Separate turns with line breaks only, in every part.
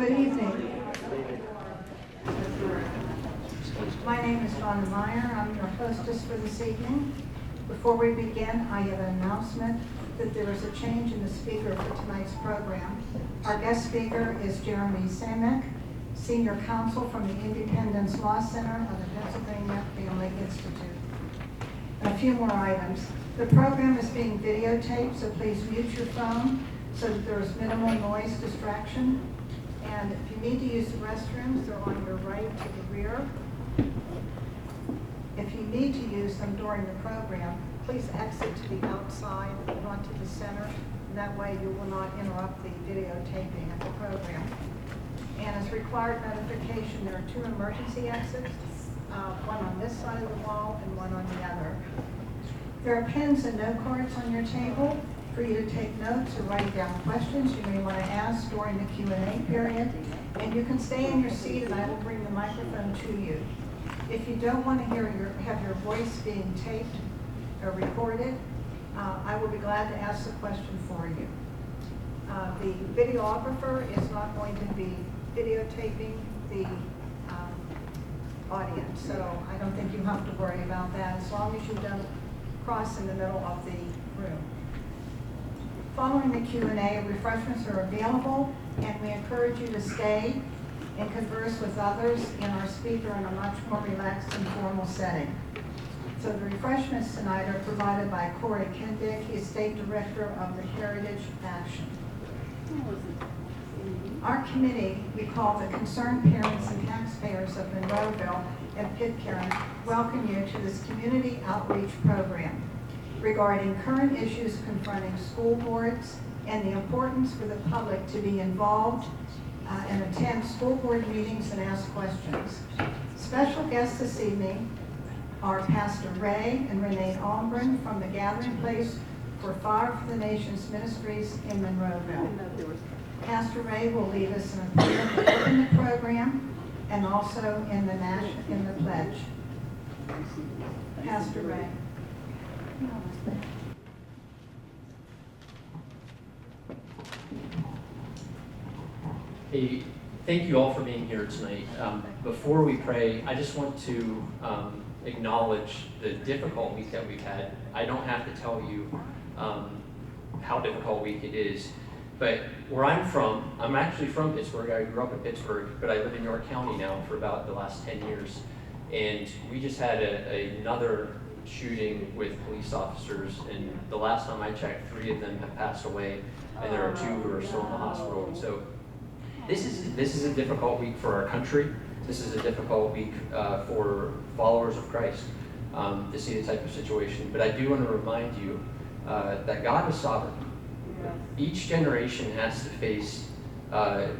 Good evening. My name is Donna Meyer. I'm your hostess for this evening. Before we begin, I have an announcement that there is a change in the speaker for tonight's program. Our guest speaker is Jeremy Samek, Senior Counsel from the Independence Law Center of the Pennsylvania Family Institute. And a few more items. The program is being videotaped, so please mute your phone so that there is minimal noise distraction. And if you need to use the restrooms, they're on your right to the rear. If you need to use them during the program, please exit to the outside, not to the center. And that way you will not interrupt the videotaping of the program. And as required notification, there are two emergency exits, one on this side of the wall and one on the other. There are pens and note cards on your table for you to take notes or write down questions you may want to ask during the Q&A period. And you can stay in your seat and I will bring the microphone to you. If you don't want to have your voice being taped or recorded, I will be glad to ask the question for you. The videographer is not going to be videotaping the audience, so I don't think you have to worry about that as long as you don't cross in the middle of the room. Following the Q&A, refreshments are available, and we encourage you to stay and converse with others in our speaker in a much more relaxed and formal setting. So the refreshments tonight are provided by Corey Kendick, he is State Director of the Heritage Action. Our committee, we call the Concerned Parents and Taxpayers of Monroeville and Pitcairn, welcome you to this community outreach program regarding current issues confronting school boards and the importance for the public to be involved and attend school board meetings and ask questions. Special guests this evening are Pastor Ray and Renee Almgren from the Gathering Place for Fire for the Nations Ministries in Monroeville. Pastor Ray will lead us in a prayer to open the program and also in the pledge. Pastor Ray.
Hey, thank you all for being here tonight. Before we pray, I just want to acknowledge the difficult week that we've had. I don't have to tell you how difficult a week it is, but where I'm from, I'm actually from Pittsburgh. I grew up in Pittsburgh, but I live in York County now for about the last 10 years. And we just had another shooting with police officers, and the last time I checked, 3 of them have passed away, and there are 2 who are still in the hospital. And so this is a difficult week for our country. This is a difficult week for followers of Christ to see the type of situation. But I do want to remind you that God is sovereign. Each generation has to face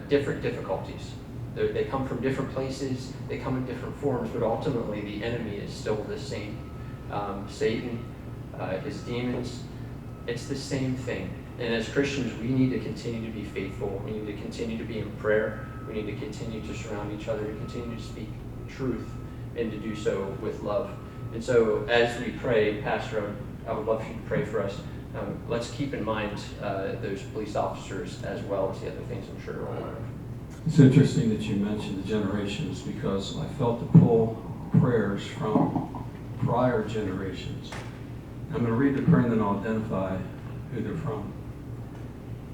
different difficulties. They come from different places, they come in different forms, but ultimately the enemy is still the same. Satan, his demons, it's the same thing. And as Christians, we need to continue to be faithful. We need to continue to be in prayer. We need to continue to surround each other, to continue to speak truth, and to do so with love. And so as we pray, Pastor, I would love for you to pray for us. Let's keep in mind those police officers as well as the other things I'm sure you're aware of.
It's interesting that you mentioned the generations, because I felt to pull prayers from prior generations. I'm going to read the prayer and then I'll identify who they're from.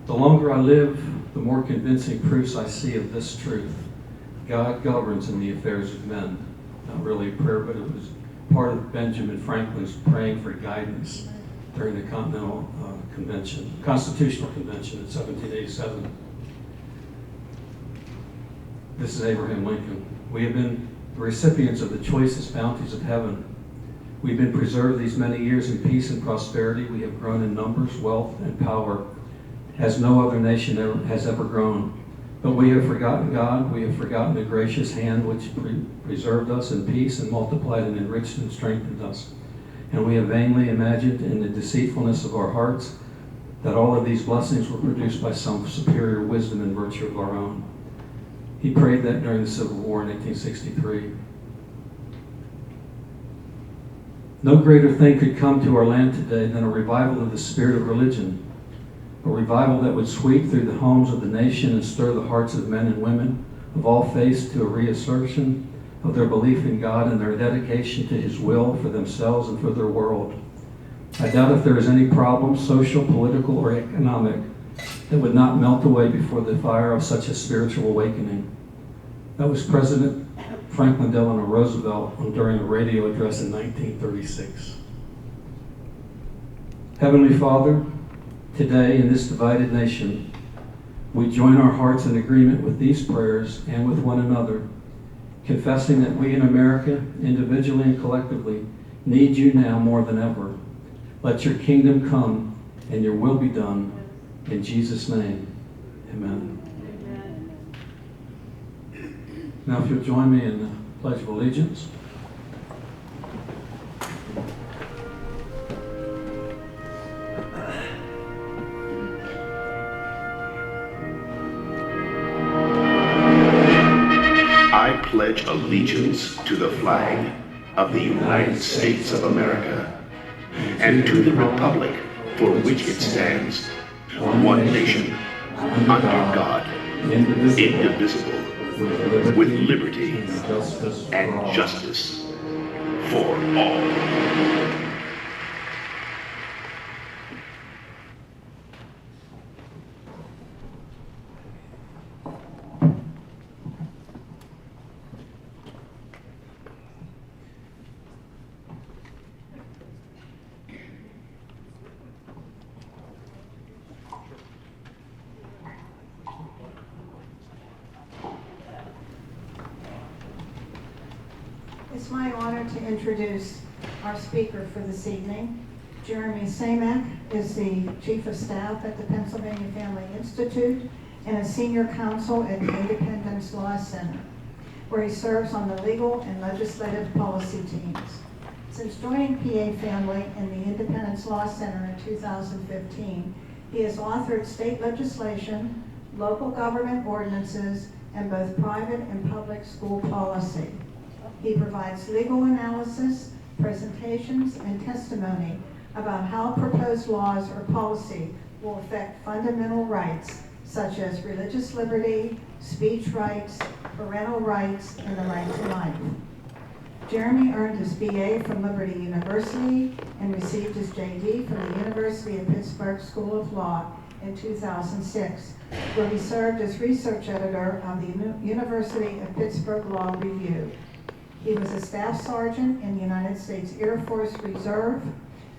The longer I live, the more convincing proofs I see of this truth. God governs in the affairs of men. Not really a prayer, but it was part of Benjamin Franklin's praying for guidance during the Constitutional Convention in 1787. This is Abraham Lincoln. We have been the recipients of the choicest bounties of heaven. We've been preserved these many years in peace and prosperity. We have grown in numbers, wealth, and power as no other nation has ever grown. But we have forgotten God. We have forgotten the gracious hand which preserved us in peace and multiplied and enriched and strengthened us. And we have vainly imagined in the deceitfulness of our hearts that all of these blessings were produced by some superior wisdom and virtue of our own. He prayed that during the Civil War in 1863. No greater thing could come to our land today than a revival of the spirit of religion. a revival that would sweep through the homes of the nation and stir the hearts of men and women of all faiths to a reassertion of their belief in God and their dedication to His will for themselves and for their world. I doubt if there is any problem, social, political, or economic, that would not melt away before the fire of such a spiritual awakening. That was President Franklin Delano Roosevelt during a radio address in 1936. Heavenly Father, today in this divided nation, we join our hearts in agreement with these prayers and with one another, confessing that we in America, individually and collectively, need you now more than ever. Let your kingdom come and your will be done. In Jesus' name, amen. Now if you'll join me in the Pledge of Allegiance.
I pledge allegiance to the flag of the United States of America and to the republic for which it stands, one nation, under God, indivisible, with liberty and justice for all.
It's my honor to introduce our speaker for this evening. Jeremy Samek is the Chief of Staff at the Pennsylvania Family Institute and a Senior Counsel at the Independence Law Center, where he serves on the legal and legislative policy teams. Since joining PA Family and the Independence Law Center in 2015, he has authored state legislation, local government ordinances, and both private and public school policy. He provides legal analysis, presentations, and testimony about how proposed laws or policy will affect fundamental rights such as religious liberty, speech rights, parental rights, and the right to life. Jeremy earned his BA from Liberty University and received his JD from the University of Pittsburgh School of Law in 2006, where he served as research editor of the University of Pittsburgh Law Review. He was a staff sergeant in the United States Air Force Reserve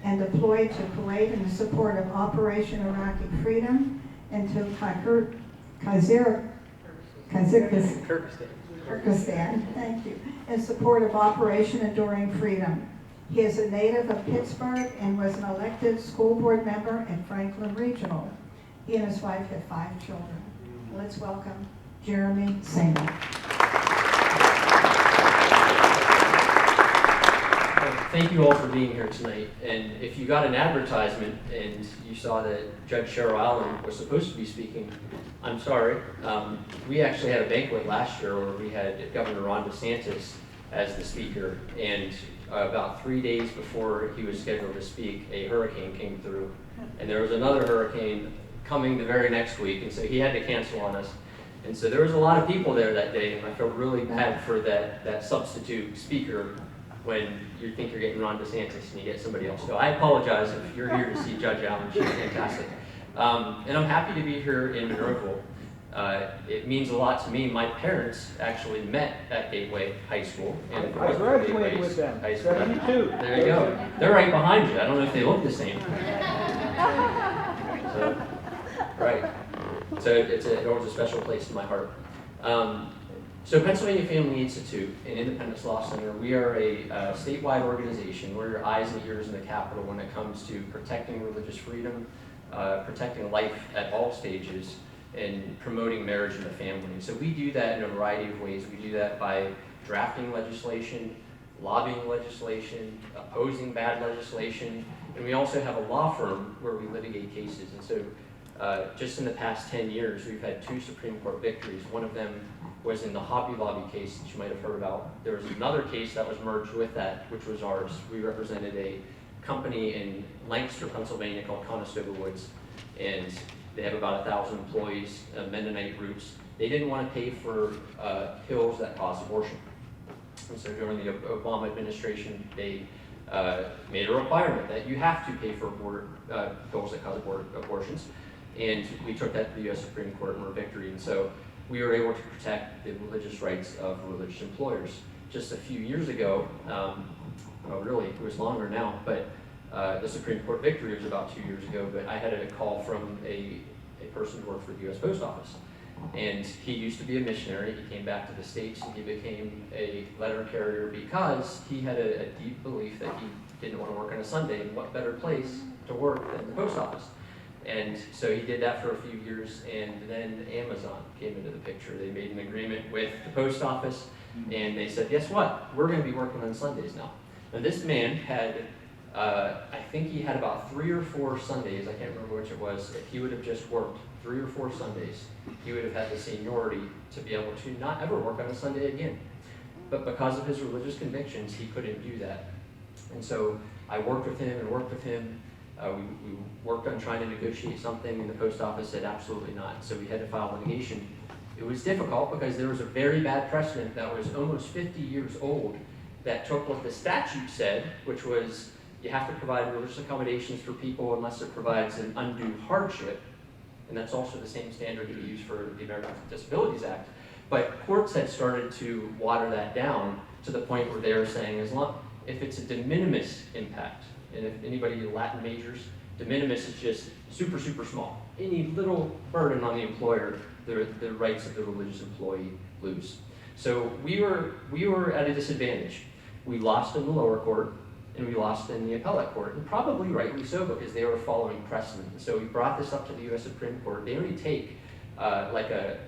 and deployed to Kuwait in support of Operation Iraqi Freedom and to Kyrgyzstan, thank you, in support of Operation Enduring Freedom. He is a native of Pittsburgh and was an elected school board member at Franklin Regional. He and his wife have 5 children. Let's welcome Jeremy Samek.
Thank you all for being here tonight. And if you got an advertisement and you saw that Judge Cheryl Allen was supposed to be speaking, I'm sorry. We actually had a banquet last year where we had Governor Ron DeSantis as the speaker. And about 3 days before he was scheduled to speak, a hurricane came through. And there was another hurricane coming the very next week. And so he had to cancel on us. And so there was a lot of people there that day. And I felt really bad for that substitute speaker when you think you're getting Ron DeSantis and you get somebody else. So I apologize if you're here to see Judge Allen. She's fantastic. And I'm happy to be here in Monroeville. It means a lot to me. My parents actually met at Gateway High School. And
I graduated with them, 72.
There you go. They're right behind you. I don't know if they look the same. So, right. So it holds a special place in my heart. So Pennsylvania Family Institute and Independence Law Center, we are a statewide organization. We're your eyes and ears in the Capitol when it comes to protecting religious freedom, protecting life at all stages, and promoting marriage and the family. And so we do that in a variety of ways. We do that by drafting legislation, lobbying legislation, opposing bad legislation, and we also have a law firm where we litigate cases. And so just in the past 10 years, we've had 2 Supreme Court victories. One of them was in the Hobby Lobby case that you might have heard about. There was another case that was merged with that, which was ours. We represented a company in Lancaster, Pennsylvania called Conestoga Woods. and they have about 1,000 employees, Mennonite roots. They didn't want to pay for pills that cause abortion. And so during the Obama administration, they made a requirement that you have to pay for pills that cause abortions. And we took that to the U.S. Supreme Court and were victory. And so we were able to protect the religious rights of religious employers. Just a few years ago, well, really, it was longer now, but the Supreme Court victory was about 2 years ago, but I had a call from a person who worked for the U.S. Post Office. And he used to be a missionary. He came back to the States and he became a letter carrier because he had a deep belief that he didn't want to work on a Sunday. And what better place to work than the post office? And so he did that for a few years, and then Amazon came into the picture. They made an agreement with the post office, and they said, guess what? We're going to be working on Sundays now. Now this man had, I think he had about 3 or 4 Sundays, I can't remember which it was. If he would have just worked 3 or 4 Sundays, he would have had the seniority to be able to not ever work on a Sunday again. But because of his religious convictions, he couldn't do that. And so I worked with him and worked with him. We worked on trying to negotiate something, and the post office said absolutely not. So we had to file litigation. It was difficult because there was a very bad precedent that was almost 50 years old that took what the statute said, which was you have to provide religious accommodations for people unless it provides an undue hardship. And that's also the same standard that we use for the Americans with Disabilities Act. But courts had started to water that down to the point where they were saying, if it's a de minimis impact, and if anybody Latin majors, de minimis is just super, super small. Any little burden on the employer, the rights of the religious employee lose. So we were at a disadvantage. We lost in the lower court, and we lost in the appellate court, and probably rightly so because they were following precedent. And so we brought this up to the U.S. Supreme Court. They only take like a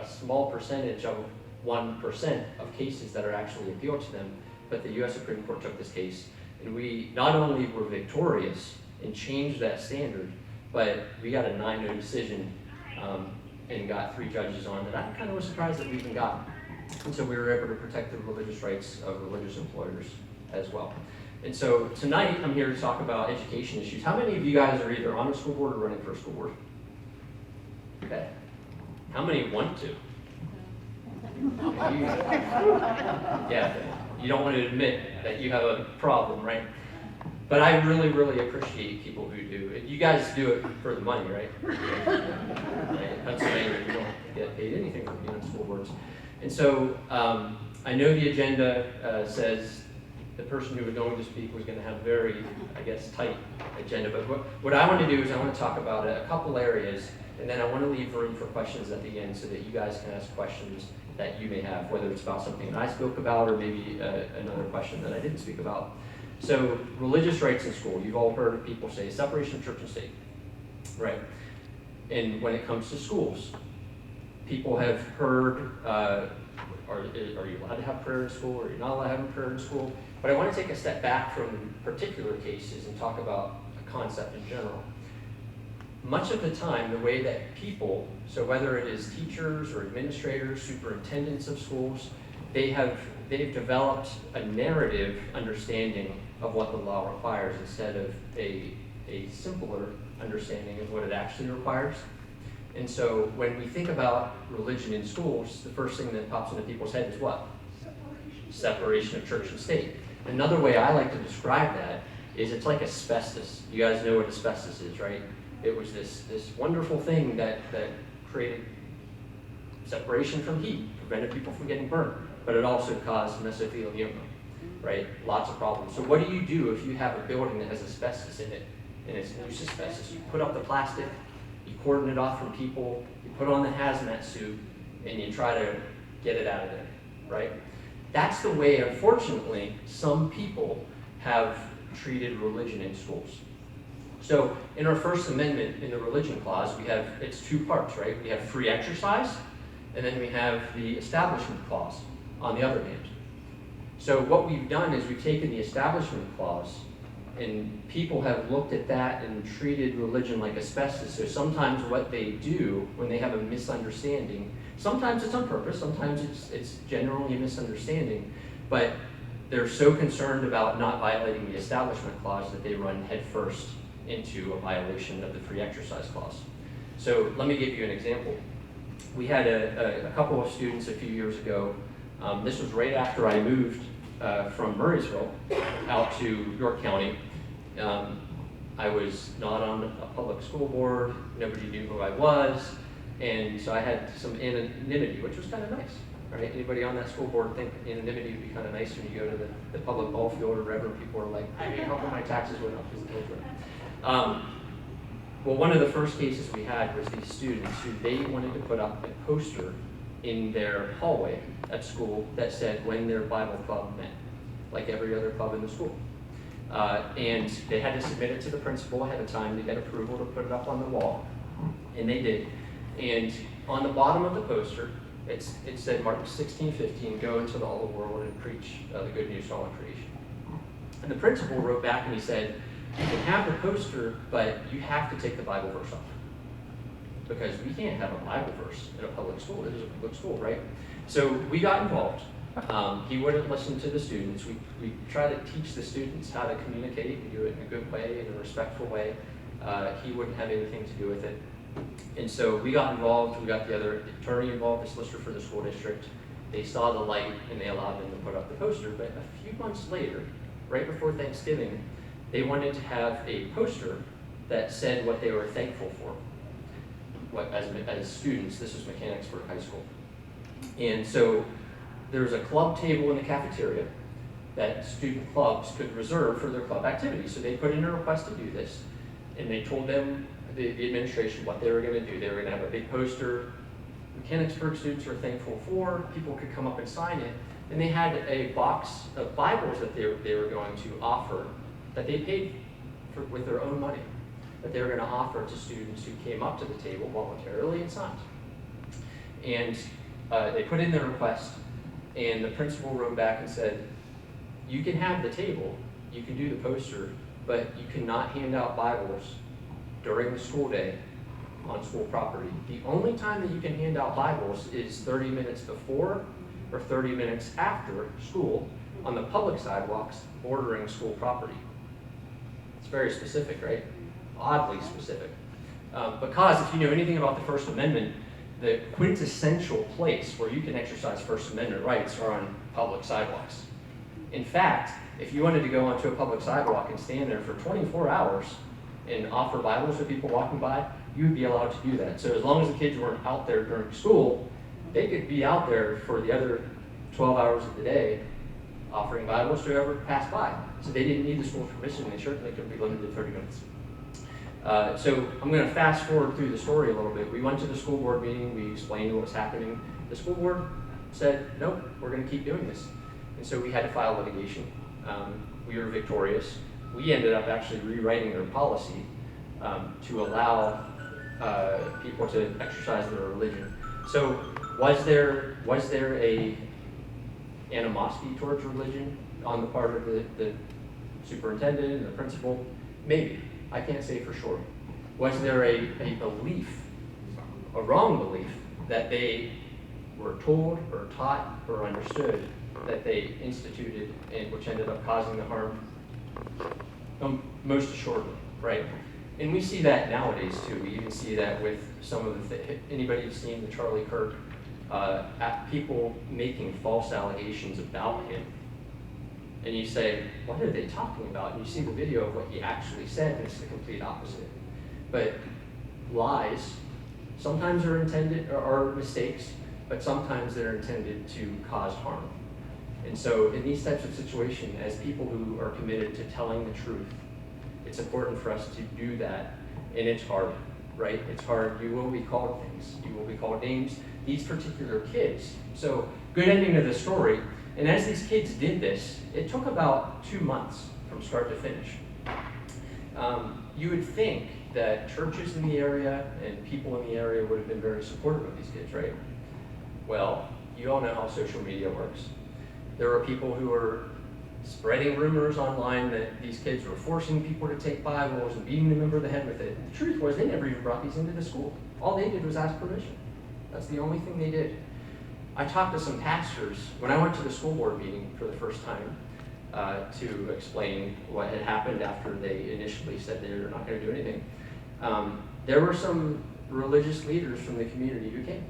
small percentage of 1% of cases that are actually appealed to them, but the U.S. Supreme Court took this case, and we not only were victorious and changed that standard, but we got a 9-0 decision and got 3 judges on that I kind of was surprised that we even got. And so we were able to protect the religious rights of religious employers as well. And so tonight I'm here to talk about education issues. How many of you guys are either on a school board or running for a school board? Okay. How many want to? Yeah, you don't want to admit that you have a problem, right? But I really, really appreciate people who do. You guys do it for the money, right? In Pennsylvania, you don't get paid anything for being on school boards. And so I know the agenda says the person who was going to speak was going to have a very, I guess, tight agenda. But what I want to do is I want to talk about a couple areas, and then I want to leave room for questions at the end so that you guys can ask questions that you may have, whether it's about something that I spoke about or maybe another question that I didn't speak about. So religious rights in school. You've all heard of people say separation of church and state, right? And when it comes to schools, people have heard, are you allowed to have prayer in school, or are you not allowed to have prayer in school? But I want to take a step back from particular cases and talk about a concept in general. Much of the time, the way that people, so whether it is teachers or administrators, superintendents of schools, they've developed a narrative understanding of what the law requires instead of a simpler understanding of what it actually requires. And so when we think about religion in schools, the first thing that pops into people's head is what? Separation of church and state. Another way I like to describe that is it's like asbestos. You guys know what asbestos is, right? It was this wonderful thing that created separation from heat, prevented people from getting burned, but it also caused mesothelioma, right? Lots of problems. So what do you do if you have a building that has asbestos in it, and it's loose asbestos? You put up the plastic, you cordon it off from people, you put on the hazmat suit, and you try to get it out of there, right? That's the way, unfortunately, some people have treated religion in schools. So in our First Amendment, in the religion clause, it's 2 parts, right? We have free exercise, and then we have the establishment clause on the other hand. So what we've done is we've taken the establishment clause, and people have looked at that and treated religion like asbestos. So sometimes what they do when they have a misunderstanding, sometimes it's on purpose, sometimes it's generally a misunderstanding, but they're so concerned about not violating the establishment clause that they run headfirst into a violation of the free exercise clause. So let me give you an example. We had a couple of students a few years ago. This was right after I moved from Murraysville out to York County. I was not on a public school board. Nobody knew who I was. And so I had some anonymity, which was kind of nice. Right? Anybody on that school board think anonymity would be kind of nice when you go to the public ball field or wherever people are like, I need help with my taxes went up because the kids went. Well, one of the first cases we had was these students who they wanted to put up a poster in their hallway at school that said when their Bible club met, like every other club in the school. And they had to submit it to the principal ahead of time to get approval to put it up on the wall, and they did. And on the bottom of the poster, it said Mark 16:15, go into all the world and preach the good news to all creation. And the principal wrote back and he said, you can have the poster, but you have to take the Bible verse off. Because we can't have a Bible verse in a public school. This is a public school, right? So we got involved. He wouldn't listen to the students. We try to teach the students how to communicate and do it in a good way, in a respectful way. He wouldn't have anything to do with it. And so we got involved. We got the other attorney involved, the solicitor for the school district. They saw the light and they allowed them to put up the poster. But a few months later, right before Thanksgiving, they wanted to have a poster that said what they were thankful for. As students, this was Mechanicsburg High School. And so there was a club table in the cafeteria that student clubs could reserve for their club activities. So they put in a request to do this, and they told them, the administration, what they were going to do. They were going to have a big poster, Mechanicsburg students were thankful for, people could come up and sign it, and they had a box of Bibles that they were going to offer, that they paid for with their own money, that they were going to offer to students who came up to the table voluntarily and signed. And they put in their request, and the principal wrote back and said, you can have the table, you can do the poster, but you cannot hand out Bibles during the school day on school property. The only time that you can hand out Bibles is 30 minutes before or 30 minutes after school on the public sidewalks bordering school property. It's very specific, right? Oddly specific. Because if you know anything about the First Amendment, the quintessential place where you can exercise First Amendment rights are on public sidewalks. In fact, if you wanted to go onto a public sidewalk and stand there for 24 hours and offer Bibles to people walking by, you would be allowed to do that. So as long as the kids weren't out there during school, they could be out there for the other 12 hours of the day offering Bibles to whoever passed by. So they didn't need the school's permission. They certainly could be limited to 30 minutes. So I'm going to fast forward through the story a little bit. We went to the school board meeting. We explained what was happening. The school board said, nope, we're going to keep doing this. And so we had to file litigation. We were victorious. We ended up actually rewriting their policy to allow people to exercise their religion. So was there a animosity towards religion on the part of the superintendent and the principal? Maybe. I can't say for sure. Was there a belief, a wrong belief, that they were told or taught or understood that they instituted and which ended up causing the harm? Most assuredly, right? And we see that nowadays too. We even see that with some of anybody who's seen the Charlie Kirk, people making false allegations about him. And you say, what are they talking about? And you see the video of what he actually said, and it's the complete opposite. But lies sometimes are intended, or mistakes, but sometimes they're intended to cause harm. And so in these types of situations, as people who are committed to telling the truth, it's important for us to do that. And it's hard, right? It's hard. You will be called things. You will be called names. These particular kids. So good ending to the story. And as these kids did this, it took about 2 months from start to finish. You would think that churches in the area and people in the area would have been very supportive of these kids, right? Well, you all know how social media works. There were people who were spreading rumors online that these kids were forcing people to take Bibles and beating them over the head with it. The truth was they never even brought these into the school. All they did was ask permission. That's the only thing they did. I talked to some pastors when I went to the school board meeting for the first time. to explain what had happened after they initially said they were not going to do anything. There were some religious leaders from the community who came.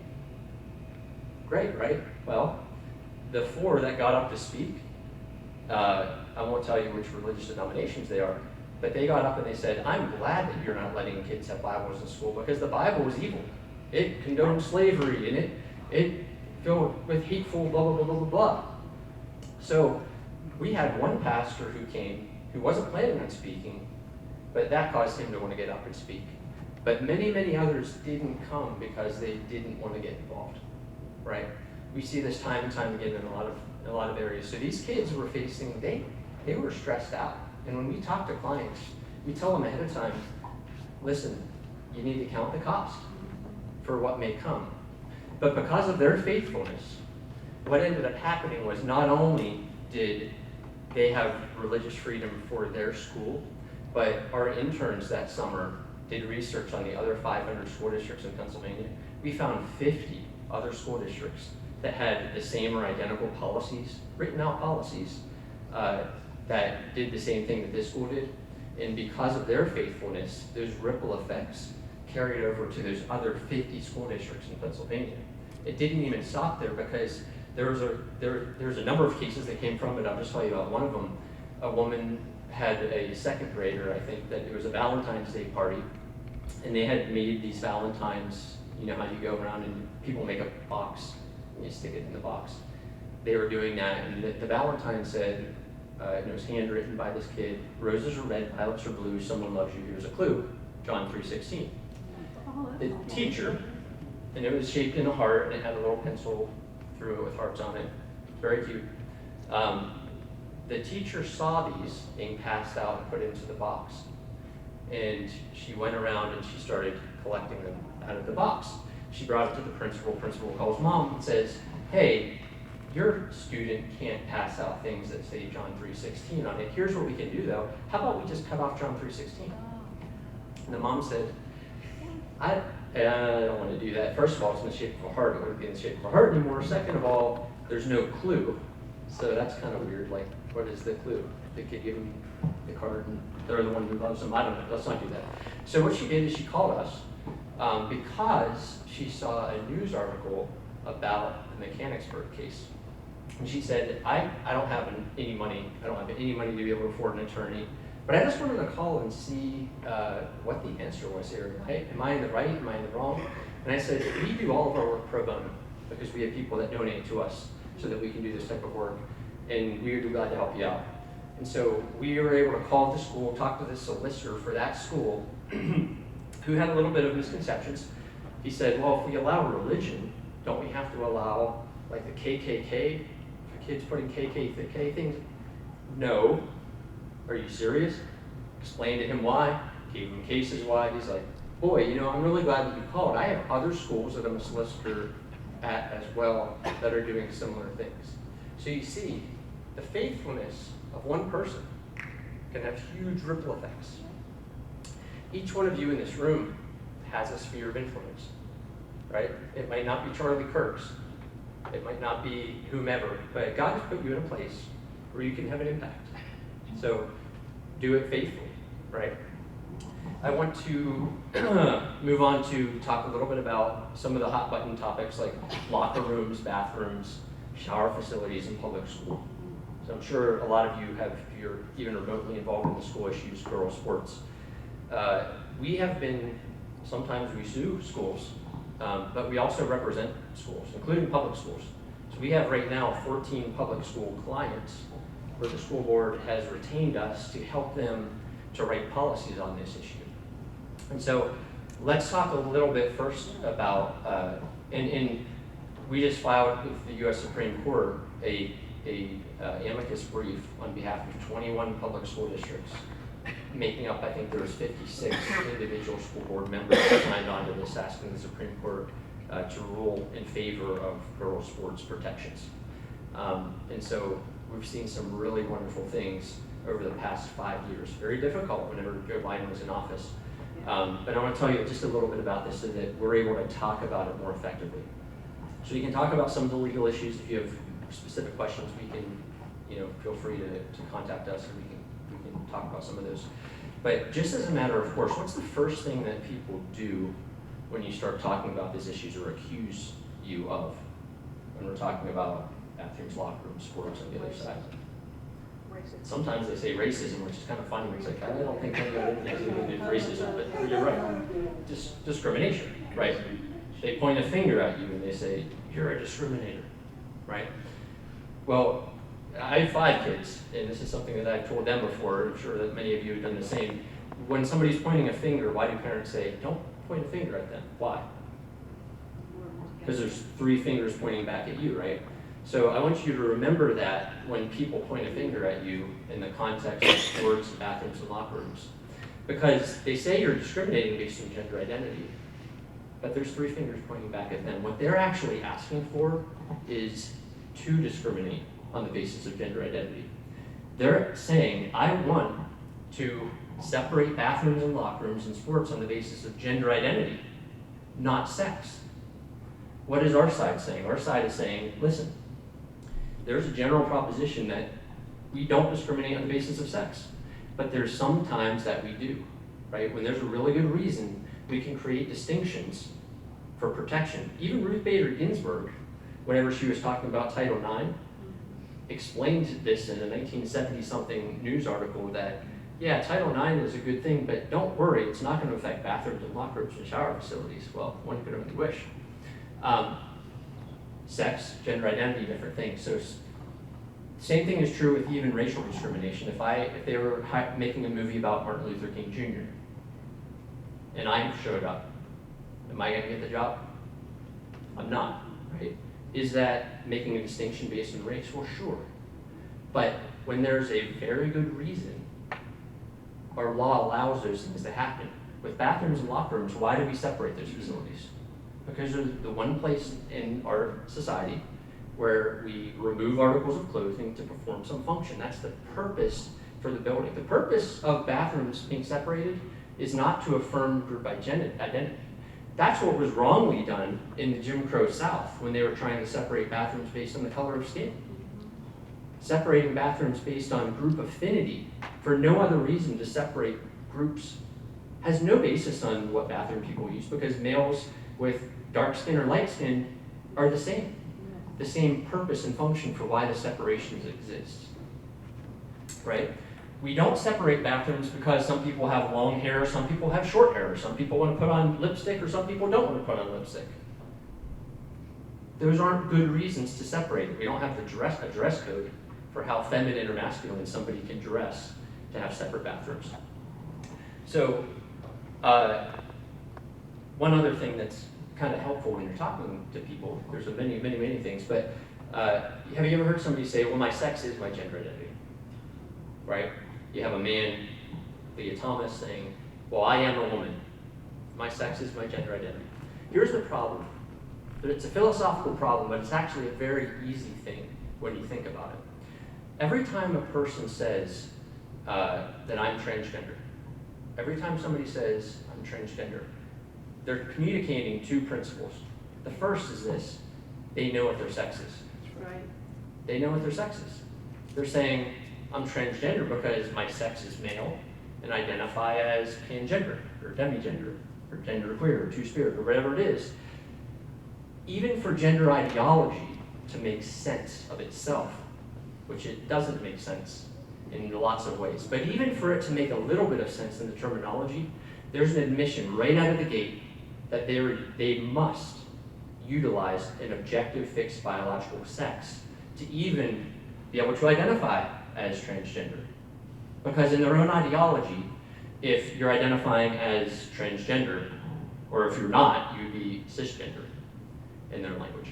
Great, right? Well, the 4 that got up to speak, I won't tell you which religious denominations they are, but they got up and they said, I'm glad that you're not letting kids have Bibles in school because the Bible is evil. It condones slavery and it filled with hateful blah, blah, blah, blah, blah, blah. So we had one pastor who came who wasn't planning on speaking, but that caused him to want to get up and speak. But many, many others didn't come because they didn't want to get involved, right? We see this time and time again in a lot of areas. So these kids were facing, they were stressed out. And when we talk to clients, we tell them ahead of time, listen, you need to count the cost for what may come. But because of their faithfulness, what ended up happening was not only did they have religious freedom for their school, but our interns that summer did research on the other 500 school districts in Pennsylvania. We found 50 other school districts that had the same or identical policies, written out policies, that did the same thing that this school did. And because of their faithfulness, those ripple effects carried over to those other 50 school districts in Pennsylvania. It didn't even stop there because there was a number of cases that came from it. I'll just tell you about one of them. A woman had a second grader, I think, that it was a Valentine's Day party, and they had made these Valentines, you know how you go around and people make a box, and you stick it in the box. They were doing that, and the Valentine said, and it was handwritten by this kid, roses are red, violets are blue, someone loves you, here's a clue, John 3:16. The teacher, and it was shaped in a heart, and it had a little pencil through it with hearts on it, very cute. The teacher saw these being passed out and put into the box. And she went around and she started collecting them out of the box. She brought it to the principal. Principal calls mom and says, hey, your student can't pass out things that say John 3:16 on it. Here's what we can do though. How about we just cut off John 3:16? And the mom said, I don't want to do that. First of all, it's in the shape of a heart. It wouldn't be in the shape of a heart anymore. Second of all, there's no clue. So that's kind of weird. Like, what is the clue? They could give him the card and they're the one who loves him. I don't know. Let's not do that. So what she did is she called us because she saw a news article about the Mechanicsburg case. And she said, I don't have any money. I don't have any money to be able to afford an attorney. But I just wanted to call and see what the answer was here. Am I in the right? Am I in the wrong? And I said, we do all of our work pro bono because we have people that donate to us so that we can do this type of work. And we would be glad to help you out. And so we were able to call the school, talk to the solicitor for that school who had a little bit of misconceptions. He said, well, if we allow religion, don't we have to allow like the KKK for kids putting KKK things? No. Are you serious? Explained to him why, gave him cases why. He's like, boy, you know, I'm really glad that you called. I have other schools that I'm a solicitor at as well that are doing similar things. So you see, the faithfulness of one person can have huge ripple effects. Each one of you in this room has a sphere of influence, right? It might not be Charlie Kirk's, it might not be whomever, but God has put you in a place where you can have an impact. So do it faithfully, right? I want to move on to talk a little bit about some of the hot button topics like locker rooms, bathrooms, shower facilities in public school. So I'm sure a lot of you have, if you're even remotely involved in the school issues, girls' sports. We have been, sometimes we sue schools, but we also represent schools, including public schools. So we have right now 14 public school clients where the school board has retained us to help them to write policies on this issue. And so let's talk a little bit first about, and we just filed with the U.S. Supreme Court a amicus brief on behalf of 21 public school districts, making up, I think there was 56 individual school board members that signed on to this, asking the Supreme Court to rule in favor of girls' sports protections. And so we've seen some really wonderful things over the past 5 years. Very difficult whenever Joe Biden was in office. But I want to tell you just a little bit about this so that we're able to talk about it more effectively. So you can talk about some of the legal issues. If you have specific questions, we can feel free to contact us and we can talk about some of those. But just as a matter of course, what's the first thing that people do when you start talking about these issues or accuse you of when we're talking about bathrooms, locker rooms, sports on the other side? Sometimes they say racism, which is kind of funny. It's like, I don't think any of it has anything to do with racism, but you're right. Just discrimination, right? They point a finger at you and they say, you're a discriminator, right? Well, I have 5 kids, and this is something that I've told them before. I'm sure that many of you have done the same. When somebody's pointing a finger, why do parents say, don't point a finger at them? Why? Because there's 3 fingers pointing back at you, right? So I want you to remember that when people point a finger at you in the context of sports, bathrooms, and locker rooms. Because they say you're discriminating based on gender identity, but there's 3 fingers pointing back at them. What they're actually asking for is to discriminate on the basis of gender identity. They're saying, I want to separate bathrooms and locker rooms and sports on the basis of gender identity, not sex. What is our side saying? Our side is saying, listen, there's a general proposition that we don't discriminate on the basis of sex, but there's some times that we do, right? When there's a really good reason, we can create distinctions for protection. Even Ruth Bader Ginsburg, whenever she was talking about Title IX, explained this in a 1970-something news article that, yeah, Title IX is a good thing, but don't worry, it's not going to affect bathrooms and locker rooms and shower facilities. Well, one could only wish. Sex, gender identity, different things. So same thing is true with even racial discrimination. If they were making a movie about Martin Luther King Jr. and I showed up, am I going to get the job? I'm not, right? Is that making a distinction based on race? Well, sure. But when there's a very good reason, our law allows those things to happen. With bathrooms and locker rooms, why do we separate those facilities? Because they're the one place in our society where we remove articles of clothing to perform some function. That's the purpose for the building. The purpose of bathrooms being separated is not to affirm group identity. That's what was wrongly done in the Jim Crow South when they were trying to separate bathrooms based on the color of skin. Separating bathrooms based on group affinity for no other reason to separate groups has no basis on what bathroom people use, because males with dark skin or light skin are the same purpose and function for why the separations exist, right? We don't separate bathrooms because some people have long hair, some people have short hair, some people want to put on lipstick, or some people don't want to put on lipstick. Those aren't good reasons to separate it. We don't have a dress code for how feminine or masculine somebody can dress to have separate bathrooms. So, one other thing that's kind of helpful when you're talking to people, there's many things, but have you ever heard somebody say, well, my sex is my gender identity, right? You have a man, Leah Thomas, saying, well, I am a woman. My sex is my gender identity. Here's the problem. It's a philosophical problem, but it's actually a very easy thing when you think about it. Every time a person says that I'm transgender, every time somebody says I'm transgender, they're communicating 2 principles. The first is this: they know what their sex is.
That's right.
They know what their sex is. They're saying, I'm transgender because my sex is male and identify as pangender or demigender or genderqueer or two-spirit or whatever it is. Even for gender ideology to make sense of itself, which it doesn't make sense in lots of ways, but even for it to make a little bit of sense in the terminology, there's an admission right out of the gate that they must utilize an objective fixed biological sex to even be able to identify as transgender. Because in their own ideology, if you're identifying as transgender, or if you're not, you'd be cisgender in their language.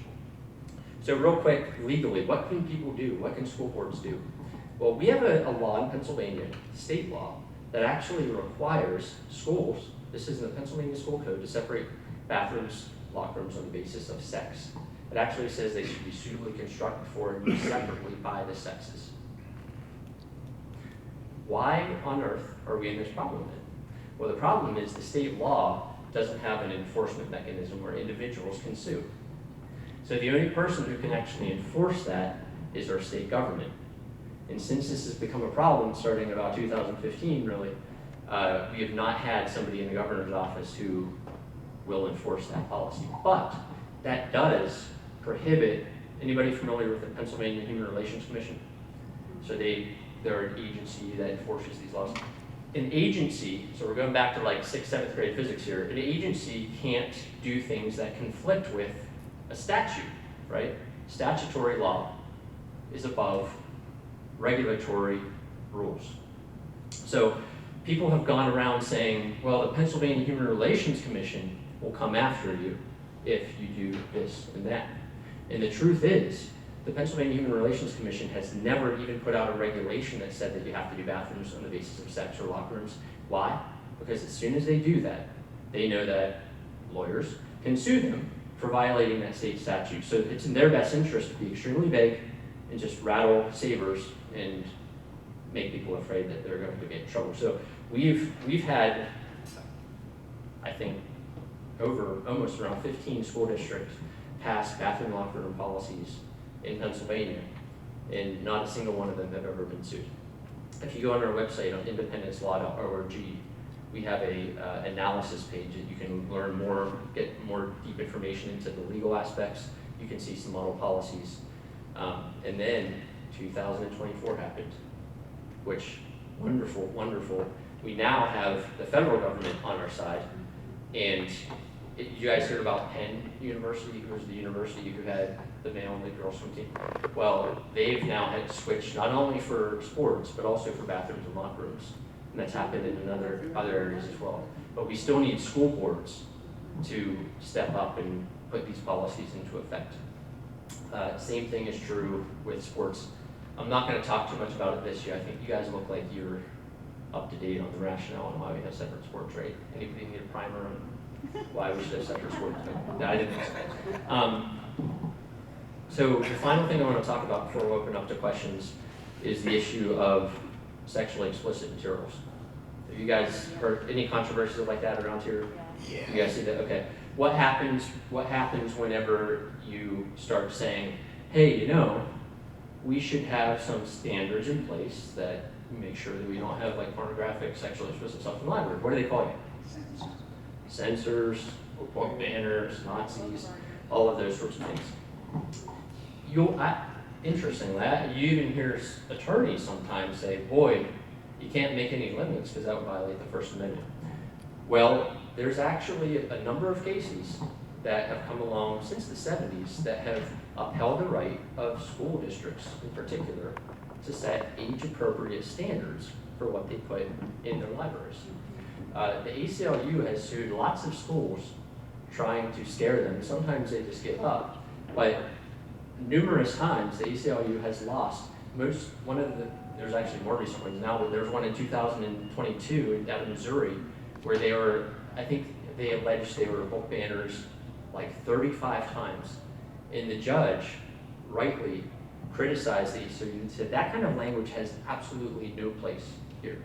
So real quick, legally, what can people do? What can school boards do? Well, we have a law in Pennsylvania, state law, that actually requires schools, this is in the Pennsylvania School Code, to separate bathrooms, locker rooms on the basis of sex. It actually says they should be suitably constructed for and used separately by the sexes. Why on earth are we in this problem then? Well, the problem is the state law doesn't have an enforcement mechanism where individuals can sue. So the only person who can actually enforce that is our state government. And since this has become a problem, starting about 2015 really, we have not had somebody in the governor's office who will enforce that policy. But that does prohibit, anybody familiar with the Pennsylvania Human Relations Commission? So they're an agency that enforces these laws. An agency, so we're going back to like 6th, 7th grade physics here, an agency can't do things that conflict with a statute, right? Statutory law is above regulatory rules. So people have gone around saying, well, the Pennsylvania Human Relations Commission will come after you if you do this and that. And the truth is, the Pennsylvania Human Relations Commission has never even put out a regulation that said that you have to do bathrooms on the basis of sex or locker rooms. Why? Because as soon as they do that, they know that lawyers can sue them for violating that state statute. So it's in their best interest to be extremely vague and just rattle sabers and make people afraid that they're going to get in trouble. So we've had, I think, over almost around 15 school districts pass bathroom locker room policies in Pennsylvania, and not a single one of them have ever been sued. If you go on our website on independencelaw.org, we have a analysis page that you can learn more, get more deep information into the legal aspects. You can see some model policies. And then 2024 happened, which, wonderful, wonderful. We now have the federal government on our side, and you guys heard about Penn University, who was the university who had the male and the girls swim team? Well, they've now had switched not only for sports, but also for bathrooms and locker rooms. And that's happened in other areas as well. But we still need school boards to step up and put these policies into effect. Same thing is true with sports. I'm not going to talk too much about it this year. I think you guys look like you're up to date on the rationale and why we have separate sports, right? Anybody need a primer on why we should have separate sports? No, I didn't think so. So the final thing I want to talk about before we open up to questions is the issue of sexually explicit materials. Have you guys heard any controversies like that around here? Yeah. You guys see that? Okay. What happens whenever you start saying, hey, you know, we should have some standards in place that make sure that we don't have like pornographic, sexually explicit stuff in the library? What do they call you? Censors, book banners, Nazis, all of those sorts of things. Interestingly, you even hear attorneys sometimes say, boy, you can't make any limits because that would violate the First Amendment. Well, there's actually a number of cases that have come along since the 70s that have upheld the right of school districts in particular to set age-appropriate standards for what they put in their libraries. The ACLU has sued lots of schools trying to scare them. Sometimes they just give up, but numerous times the ACLU has lost. There's actually more recent ones now, but there's one in 2022 out of Missouri where I think they alleged they were book banners like 35 times. And the judge rightly criticized the ACLU and said that kind of language has absolutely no place here.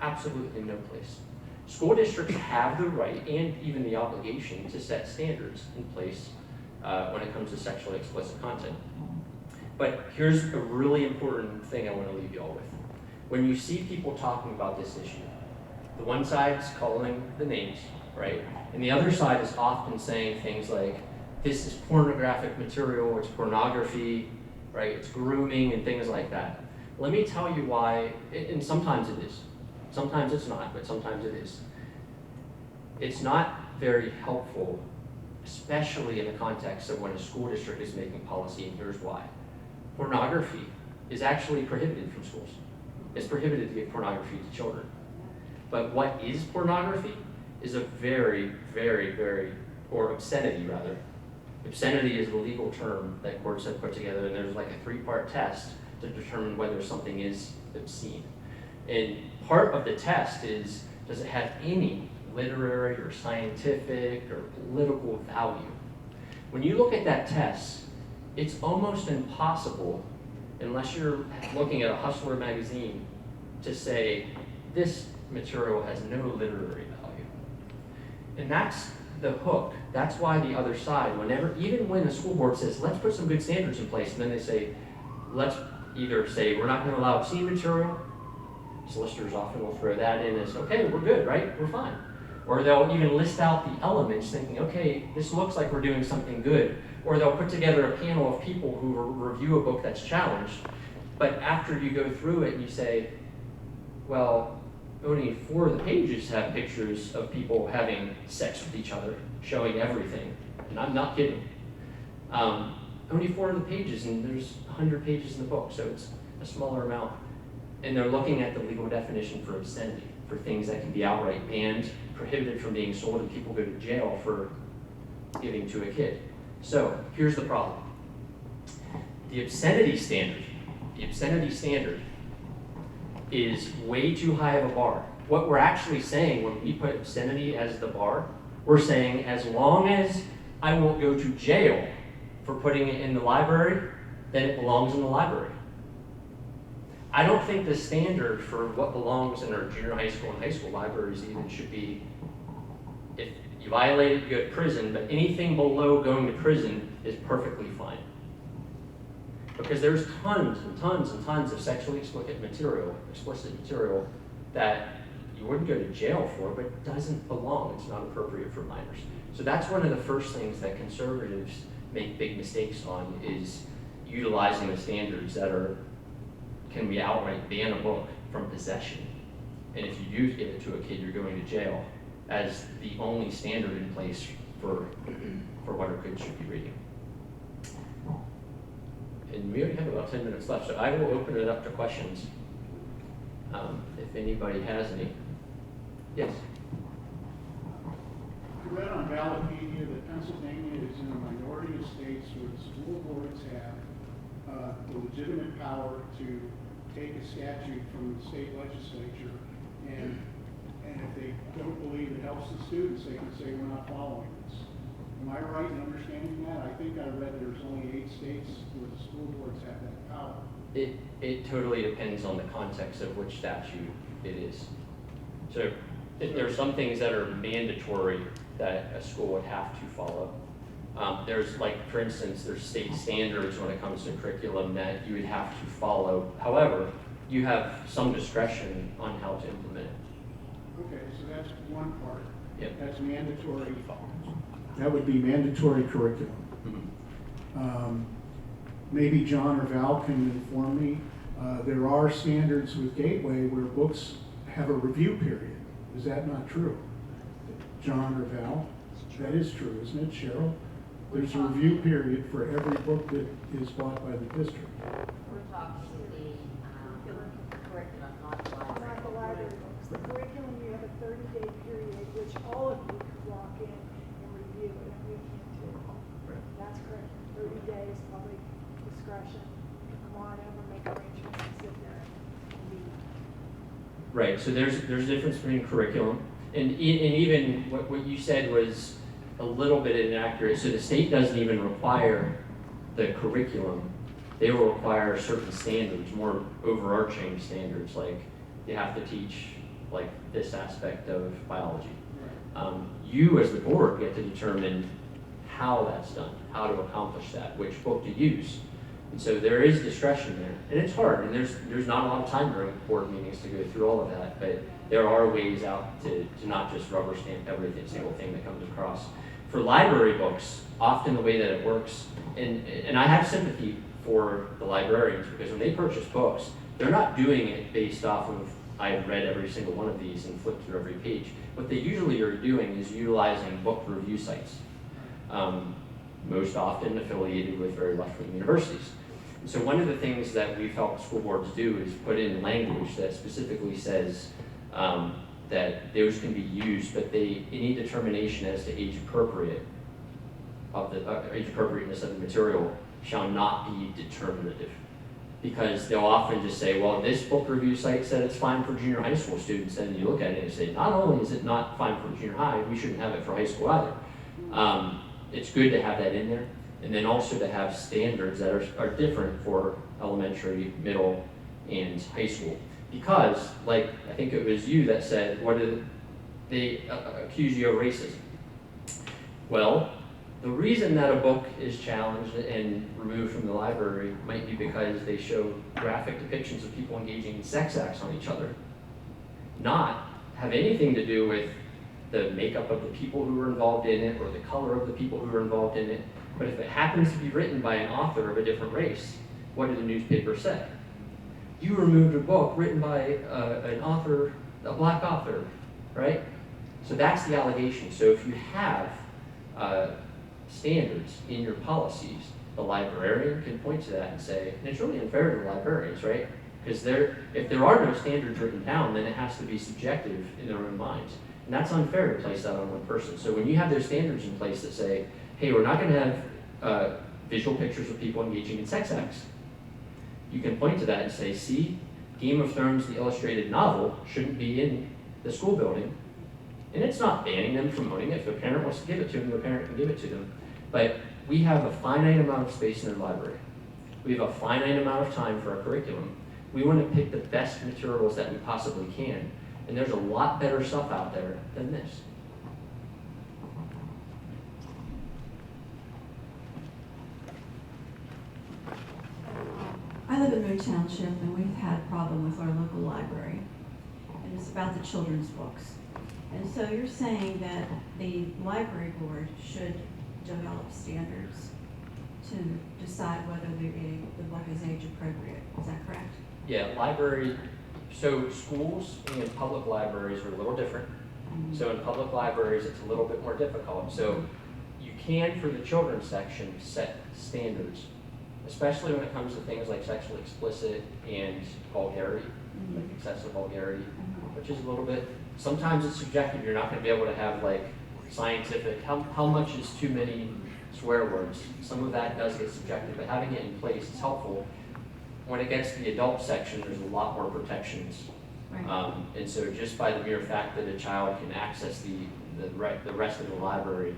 Absolutely no place. School districts have the right and even the obligation to set standards in place when it comes to sexually explicit content. But here's a really important thing I want to leave you all with. When you see people talking about this issue, the one side's calling the names, right? And the other side is often saying things like, this is pornographic material, it's pornography, right? It's grooming and things like that. Let me tell you why, and sometimes it is. Sometimes it's not, but sometimes it is. It's not very helpful, especially in the context of when a school district is making policy, and here's why. Pornography is actually prohibited from schools. It's prohibited to give pornography to children. But what is pornography is a very, very, very, or obscenity rather. Obscenity is the legal term that courts have put together, and there's like a 3-part test to determine whether something is obscene. And part of the test is, does it have any literary or scientific or political value? When you look at that test, it's almost impossible, unless you're looking at a Hustler magazine, to say this material has no literary value. And that's the hook. That's why the other side, even when a school board says, let's put some good standards in place, and then they say, let's either say, we're not gonna allow obscene material. Solicitors often will throw that in as, okay, we're good, right? We're fine. Or they'll even list out the elements thinking, okay, this looks like we're doing something good. Or they'll put together a panel of people who will review a book that's challenged. But after you go through it and you say, well, only 4 of the pages have pictures of people having sex with each other, showing everything. And I'm not kidding. Only 4 of the pages, and there's 100 pages in the book, so it's a smaller amount. And they're looking at the legal definition for obscenity, for things that can be outright banned, prohibited from being sold, and people go to jail for giving to a kid. So here's the problem. The obscenity standard is way too high of a bar. What we're actually saying when we put obscenity as the bar, we're saying as long as I won't go to jail for putting it in the library, then it belongs in the library. I don't think the standard for what belongs in our junior high school and high school libraries even should be, if you violate it, you go to prison, but anything below going to prison is perfectly fine. Because there's tons and tons and tons of sexually explicit material that you wouldn't go to jail for, but doesn't belong. It's not appropriate for minors. So that's one of the first things that conservatives make big mistakes on, is utilizing the standards that are, can we outright ban a book from possession? And if you do give it to a kid, you're going to jail, as the only standard in place for what our kids should be reading. And we only have about 10 minutes left, so I will open it up to questions. If anybody has any. Yes?
I read on Wikipedia that Pennsylvania is in a minority of states where the school boards have the legitimate power to take a statute from the state legislature, and if they don't believe it helps the students, they can say we're not following this. Am I right in understanding that? I think I read there's only 8 states where the school boards have that power.
It totally depends on the context of which statute it is. So if there are some things that are mandatory that a school would have to follow. There's, like, for instance, there's state standards when it comes to curriculum that you would have to follow. However, you have some discretion on how to implement it.
Okay, so that's one part.
Yep.
That's mandatory. That would be mandatory curriculum.
Mm-hmm.
Maybe John or Val can inform me. There are standards with Gateway where books have a review period. Is that not true? John or Val? That is true, isn't it, Cheryl? There's a review period for every book that is bought by the district.
We're talking the curriculum, not the library.
Not the library books. The curriculum, you have a 30-day period, which all of you could walk in and review, and we can't do. That's correct. 30 days, public discretion. You can come on over, make arrangements, and sit there and read.
Right, so there's a difference between curriculum, and even what you said was a little bit inaccurate. So the state doesn't even require the curriculum. They will require certain standards, more overarching standards, like you have to teach like this aspect of biology. You as the board get to determine how that's done, how to accomplish that, which book to use. And so there is discretion there, and it's hard, and there's not a lot of time during board meetings to go through all of that, but there are ways out to not just rubber stamp every single thing that comes across. For library books, often the way that it works, and I have sympathy for the librarians, because when they purchase books, they're not doing it based off of, I've read every single one of these and flipped through every page. What they usually are doing is utilizing book review sites, most often affiliated with very left-wing universities. And so one of the things that we've helped school boards do is put in language that specifically says that those can be used, but any determination as to age appropriateness of the material shall not be determinative. Because they'll often just say, well, this book review site said it's fine for junior high school students, and you look at it and say, not only is it not fine for junior high, we shouldn't have it for high school either. It's good to have that in there, and then also to have standards that are different for elementary, middle, and high school. Because, like, I think it was you that said, what did they accuse you of racism? Well, The reason that a book is challenged and removed from the library might be because they show graphic depictions of people engaging in sex acts on each other, not have anything to do with the makeup of the people who were involved in it or the color of the people who were involved in it. But if it happens to be written by an author of a different race, what did the newspaper say? You removed a book written by an author, a black author, right? So that's the allegation. So if you have standards in your policies, the librarian can point to that and say, and it's really unfair to the librarians, right? Because if there are no standards written down, then it has to be subjective in their own minds. And that's unfair to place that on one person. So when you have those standards in place that say, hey, we're not going to have visual pictures of people engaging in sex acts, you can point to that and say, see, Game of Thrones, the illustrated novel, shouldn't be in the school building. And it's not banning them from owning it. If a parent wants to give it to them, the parent can give it to them. But we have a finite amount of space in our library. We have a finite amount of time for our curriculum. We want to pick the best materials that we possibly can. And there's a lot better stuff out there than this.
I live in Moon Township, and we've had a problem with our local library, and it's about the children's books. And so you're saying that the library board should develop standards to decide whether the book is age appropriate. Is that correct?
Yeah, library, so schools and public libraries are a little different.
Mm-hmm.
So in public libraries, it's a little bit more difficult. So you can, for the children's section, set standards, especially when it comes to things like sexually explicit and vulgarity,
Mm-hmm.
like excessive vulgarity,
Mhm.
which is a little bit, sometimes it's subjective. You're not going to be able to have like scientific, how much is too many swear words. Some of that does get subjective, but having it in place is helpful. When it gets to the adult section, there's a lot more protections.
Right.
And so just by the mere fact that a child can access the rest of the library,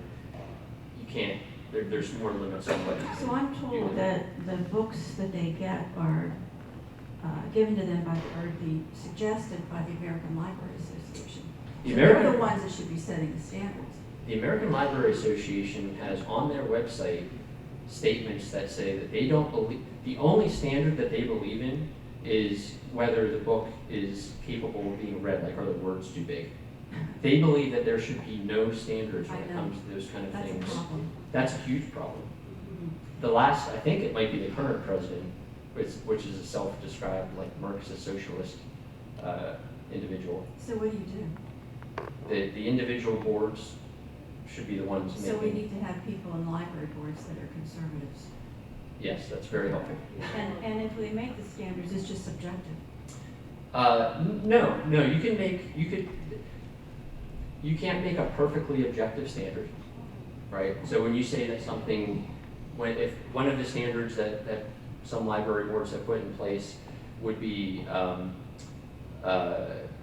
you can't, there's more limits on what you can
So I'm
do
told
with
that
it.
the books that they get are given to them suggested by the American Library Association.
The
So they're the
American-
ones that should be setting the standards.
The American Library Association has on their website statements that say that they don't believe, the only standard that they believe in is whether the book is capable of being read, like are the words too big. They believe that there should be no standards when
I
it
know.
comes to those kind of
That's a
things.
problem.
That's a huge problem.
Mhm.
The last, I think it might be the current president, which is a self-described like Marxist socialist individual.
So what do you do?
The individual boards should be the ones making.
So we need to have people in library boards that are conservatives.
Yes, that's very helpful.
And if we make the standards, it's just subjective.
No, you can't make a perfectly objective standard, right? So when you say that something, if one of the standards that some library boards have put in place would be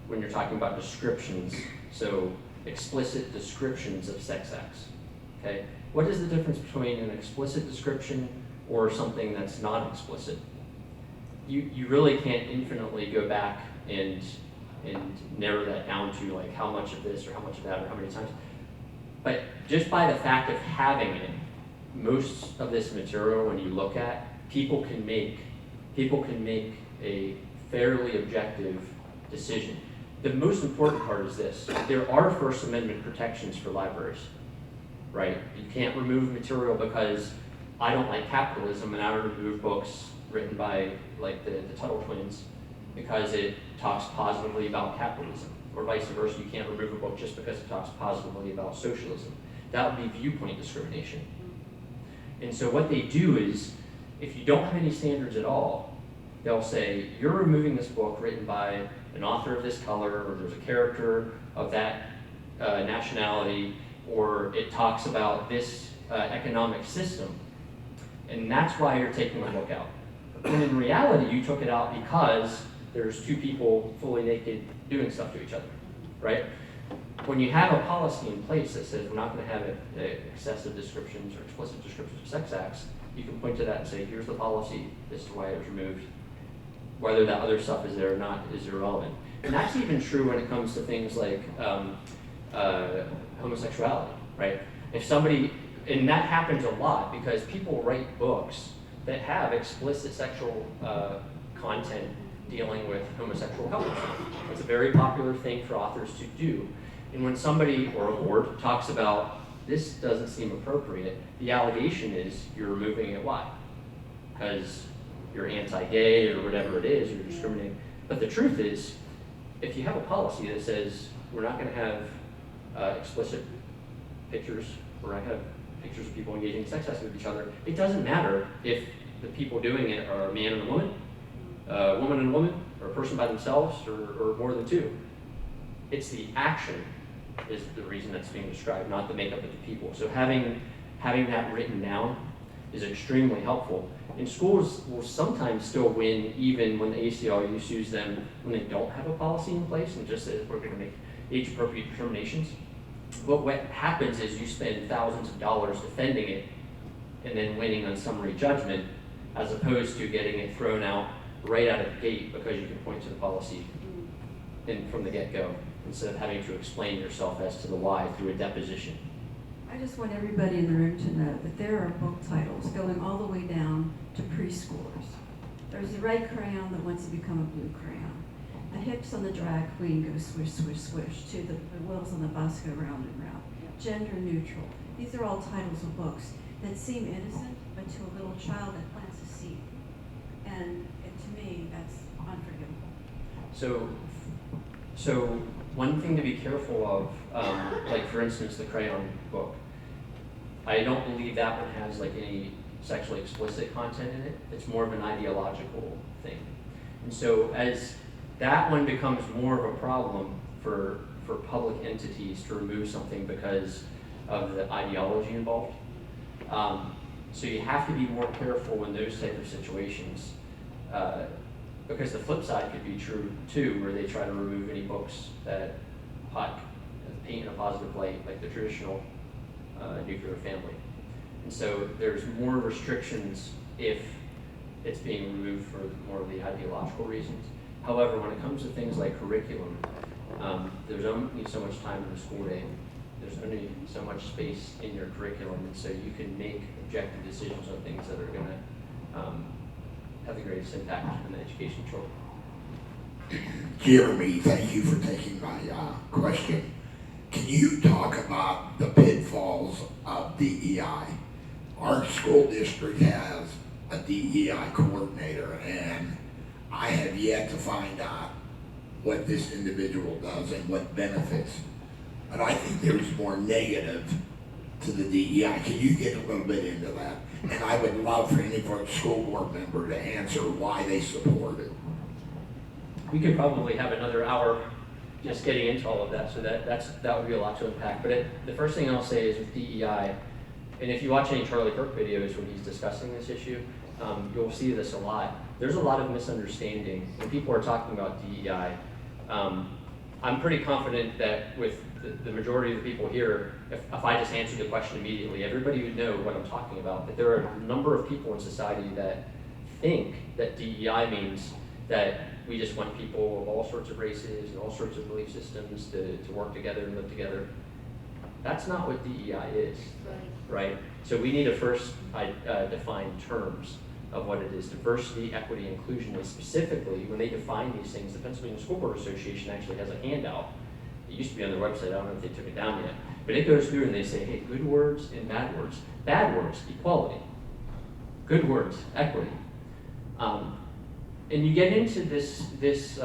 when you're talking about descriptions, so explicit descriptions of sex acts, okay? What is the difference between an explicit description or something that's not explicit? You really can't infinitely go back and narrow that down to like how much of this or how much of that or how many times. But just by the fact of having it, most of this material, when you look at, people can make a fairly objective decision. The most important part is this: there are First Amendment protections for libraries, right? You can't remove material because I don't like capitalism and I would remove books written by like the Tuttle twins because it talks positively about capitalism, or vice versa. You can't remove a book just because it talks positively about socialism. That would be viewpoint discrimination. And so what they do is, if you don't have any standards at all, they'll say, you're removing this book written by an author of this color, or there's a character of that nationality, or it talks about this economic system. And that's why you're taking the book out. When in reality, you took it out because there's two people fully naked doing stuff to each other, right? When you have a policy in place that says we're not going to have excessive descriptions or explicit descriptions of sex acts, you can point to that and say, here's the policy, this is why it was removed. Whether that other stuff is there or not is irrelevant. And that's even true when it comes to things like homosexuality, right? If somebody, and that happens a lot because people write books that have explicit sexual content dealing with homosexual couples. It's a very popular thing for authors to do. And when somebody or a board talks about this doesn't seem appropriate, the allegation is you're removing it. Why? Because you're anti-gay or whatever it is, you're discriminating. But the truth is, if you have a policy that says we're not going to have explicit pictures, we're not going to have pictures of people engaging in sex acts with each other, it doesn't matter if the people doing it are a man and a woman and a woman, or a person by themselves, or more than two. It's the action is the reason that's being described, not the makeup of the people. So having that written down is extremely helpful. And schools will sometimes still win even when the ACLU sues them when they don't have a policy in place and just says we're going to make age-appropriate determinations. But what happens is you spend thousands of dollars defending it and then winning on summary judgment, as opposed to getting it thrown out right out of the gate because you can point to the policy from the get-go, instead of having to explain yourself as to the why through a deposition.
I just want everybody in the room to know that there are book titles going all the way down to preschoolers. There's the red crayon that wants to become a blue crayon. The hips on the drag queen go swish, swish, swish, to the wheels on the bus go round and round. Gender neutral. These are all titles of books that seem innocent, but to a little child that plants a seed. And to me, that's unforgivable.
So one thing to be careful of, like for instance, the crayon book. I don't believe that one has like any sexually explicit content in it. It's more of an ideological thing. And so as that one becomes more of a problem for public entities to remove something because of the ideology involved. So you have to be more careful in those type of situations. Because the flip side could be true too, where they try to remove any books that paint in a positive light, like the traditional nuclear family. And so there's more restrictions if it's being removed for more of the ideological reasons. However, when it comes to things like curriculum, there's only so much time in the school day. There's only so much space in your curriculum, and so you can make objective decisions on things that are going to have the greatest impact on the education of children.
Jeremy, thank you for taking my question. Can you talk about the pitfalls of DEI? Our school district has a DEI coordinator, and I have yet to find out what this individual does and what benefits. But I think there's more negative to the DEI. Can you get a little bit into that? And I would love for any school board member to answer why they support it.
We could probably have another hour just getting into all of that, so that would be a lot to unpack. But the first thing I'll say is with DEI, and if you watch any Charlie Kirk videos when he's discussing this issue, you'll see this a lot. There's a lot of misunderstanding when people are talking about DEI. I'm pretty confident that with the majority of the people here, if I just answered the question immediately, everybody would know what I'm talking about. But there are a number of people in society that think that DEI means that we just want people of all sorts of races and all sorts of belief systems to work together and live together. That's not what DEI is, right? So we need to first define terms of what it is. Diversity, equity, inclusion, and specifically, when they define these things, the Pennsylvania School Board Association actually has a handout. It used to be on their website, I don't know if they took it down yet. But it goes through and they say, hey, good words and bad words. Bad words, equality. Good words, equity. And you get into this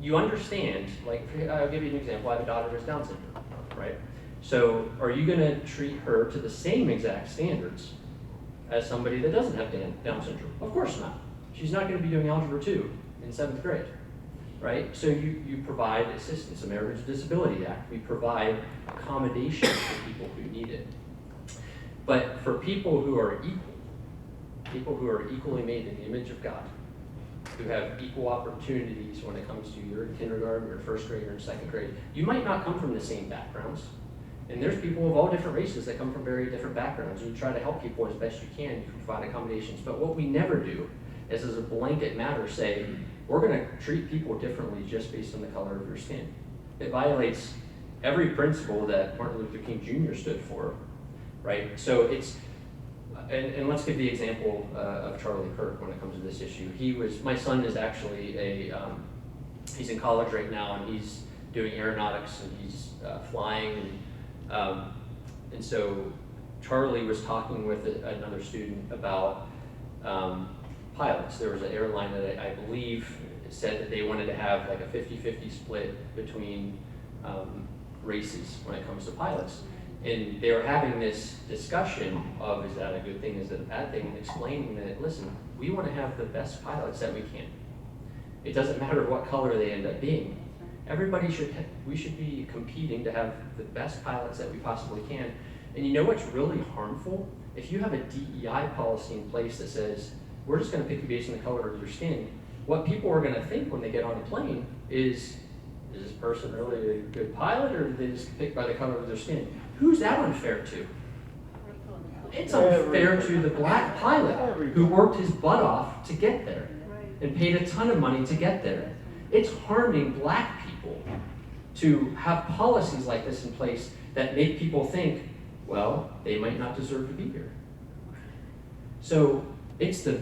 you understand, like, I'll give you an example. I have a daughter who has Down syndrome, right? So are you gonna treat her to the same exact standards as somebody that doesn't have Down syndrome? Of course not. She's not gonna be doing Algebra 2 in 7th grade, right? So you provide assistance, Americans with Disability Act. We provide accommodation for people who need it. But for people who are equally made in the image of God, who have equal opportunities when it comes to you're in kindergarten, you're in 1st grade, or in 2nd grade, you might not come from the same backgrounds. And there's people of all different races that come from very different backgrounds. And you try to help people as best you can provide accommodations. But what we never do is, as a blanket matter, say, we're gonna treat people differently just based on the color of your skin. It violates every principle that Martin Luther King Jr. stood for, right? So it's, and let's give the example of Charlie Kirk when it comes to this issue. My son is actually he's in college right now, and he's doing aeronautics, and he's flying, and so Charlie was talking with another student about pilots. There was an airline that I believe said that they wanted to have like a 50-50 split between races when it comes to pilots. And they were having this discussion of, is that a good thing, is that a bad thing, and explaining that, listen, we want to have the best pilots that we can. It doesn't matter what color they end up being. We should be competing to have the best pilots that we possibly can. And you know what's really harmful? If you have a DEI policy in place that says, we're just going to pick you based on the color of your skin, what people are going to think when they get on a plane is this person really a good pilot, or did they just pick by the color of their skin? Who's that unfair to? It's unfair to the black pilot who worked his butt off to get there and paid a ton of money to get there. It's harming black people to have policies like this in place that make people think, well, they might not deserve to be here. So it's the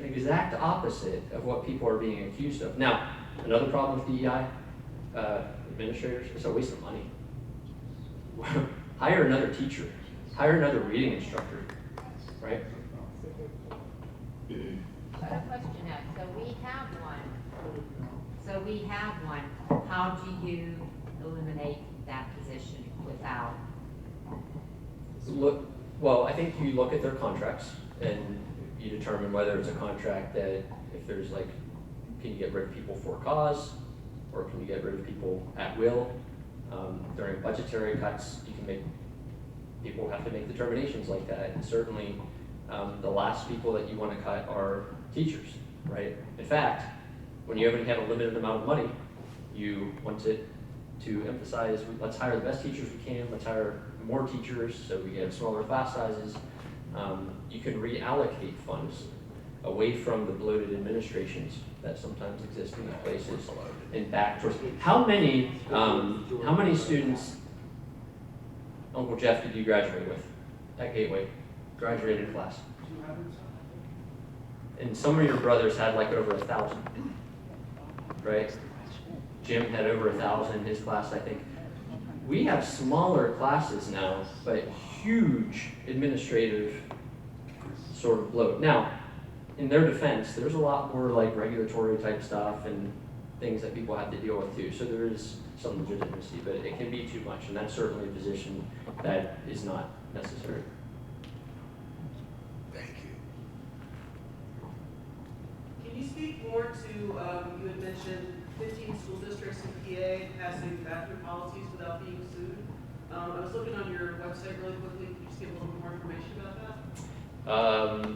exact opposite of what people are being accused of. Now, another problem with DEI administrators, it's a waste of money. Hire another teacher, hire another reading instructor, right?
So the question is, so we have one, how do you eliminate that position without?
Well, I think you look at their contracts and you determine whether it's a contract that, if there's like, can you get rid of people for cause, or can you get rid of people at will? During budgetary cuts, people have to make determinations like that. And certainly, the last people that you want to cut are teachers, right? In fact, when you have a limited amount of money, you want it to emphasize, let's hire the best teachers we can, let's hire more teachers so we get smaller class sizes. You can reallocate funds away from the bloated administrations that sometimes exist in these places and back towards. How many students, Uncle Jeff, did you graduate with at Gateway? Graduated class. And some of your brothers had like over 1,000, right? Jim had over 1,000 in his class, I think. We have smaller classes now, but huge administrative sort of bloat. Now, in their defense, there's a lot more like regulatory type stuff and things that people have to deal with too. So there is some legitimacy, but it can be too much, and that's certainly a position that is not necessary.
Thank you.
Can you speak more to, you had mentioned 15 school districts in PA passing bathroom policies without being sued. I was looking on your website really quickly. Could you just give a little bit more information about that?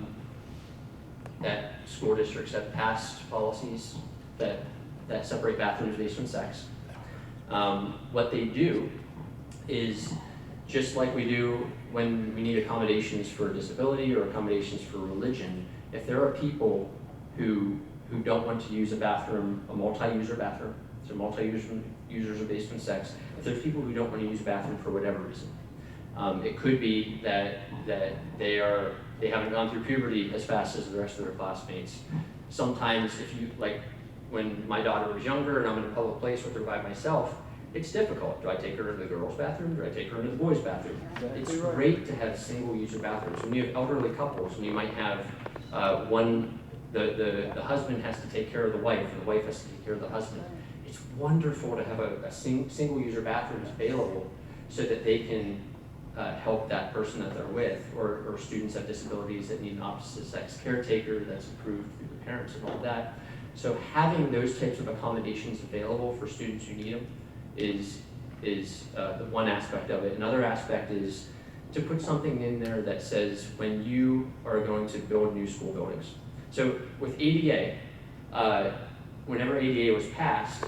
That school districts have passed policies that separate bathrooms based on sex. What they do is, just like we do when we need accommodations for disability or accommodations for religion, if there are people who don't want to use a bathroom, a multi-user bathroom, so multi-users are based on sex, if there's people who don't want to use a bathroom for whatever reason, it could be that they haven't gone through puberty as fast as the rest of their classmates. Sometimes if you, like when my daughter was younger and I'm in a public place with her by myself, it's difficult. Do I take her into the girls' bathroom? Do I take her into the boys' bathroom? It's great to have single-user bathrooms. When you have elderly couples, and you might have the husband has to take care of the wife, and the wife has to take care of the husband. It's wonderful to have a single-user bathrooms available so that they can help that person that they're with, or students have disabilities that need an opposite sex caretaker that's approved through the parents and all that. So having those types of accommodations available for students who need them is the one aspect of it. Another aspect is to put something in there that says when you are going to build new school buildings. So with ADA, whenever ADA was passed,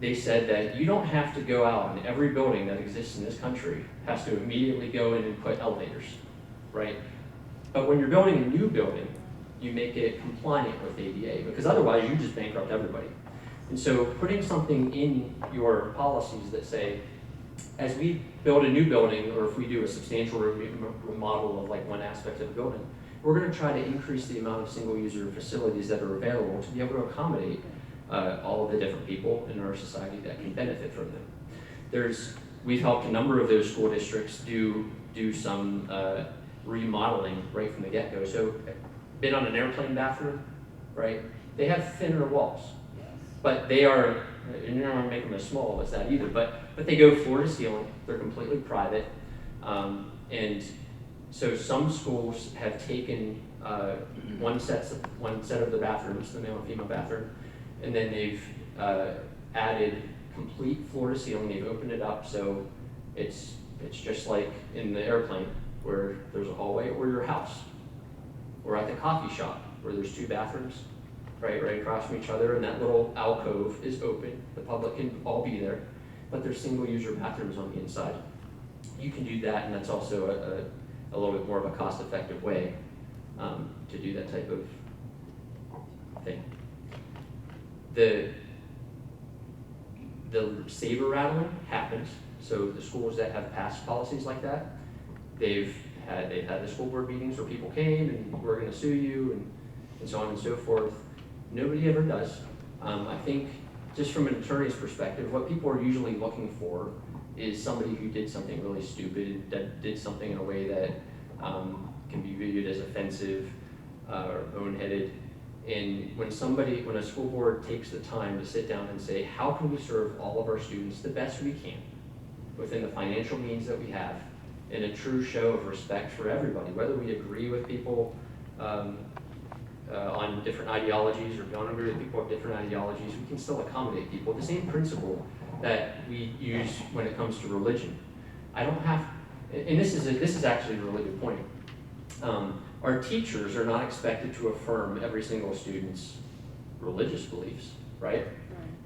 they said that you don't have to go out, and every building that exists in this country has to immediately go in and put elevators, right? But when you're building a new building, you make it compliant with ADA, because otherwise you just bankrupt everybody. And so putting something in your policies that say, as we build a new building, or if we do a substantial remodel of like one aspect of the building, we're going to try to increase the amount of single-user facilities that are available to be able to accommodate all of the different people in our society that can benefit from them. We've helped a number of those school districts do some remodeling right from the get-go. So, been on an airplane bathroom, right? They have thinner walls, but they are, and you don't want to make them as small as that either, but they go floor to ceiling. They're completely private, and so some schools have taken one set of the bathrooms, the male and female bathroom, and then they've added complete floor to ceiling. They've opened it up so it's just like in the airplane where there's a hallway, or your house, or at the coffee shop where there's two bathrooms right across from each other, and that little alcove is open. The public can all be there, but there's single-user bathrooms on the inside. You can do that, and that's also a little bit more of a cost-effective way to do that type of thing. The saber rattling happens. So the schools that have passed policies like that, they've had the school board meetings where people came and we're going to sue you and so on and so forth. Nobody ever does. I think just from an attorney's perspective, what people are usually looking for is somebody who did something really stupid, that did something in a way that can be viewed as offensive or boneheaded. And when a school board takes the time to sit down and say, how can we serve all of our students the best we can within the financial means that we have, in a true show of respect for everybody, whether we agree with people on different ideologies or don't agree with people with different ideologies, we can still accommodate people. The same principle that we use when it comes to religion. I don't have, and this is actually a really good point. Our teachers are not expected to affirm every single student's religious beliefs, right?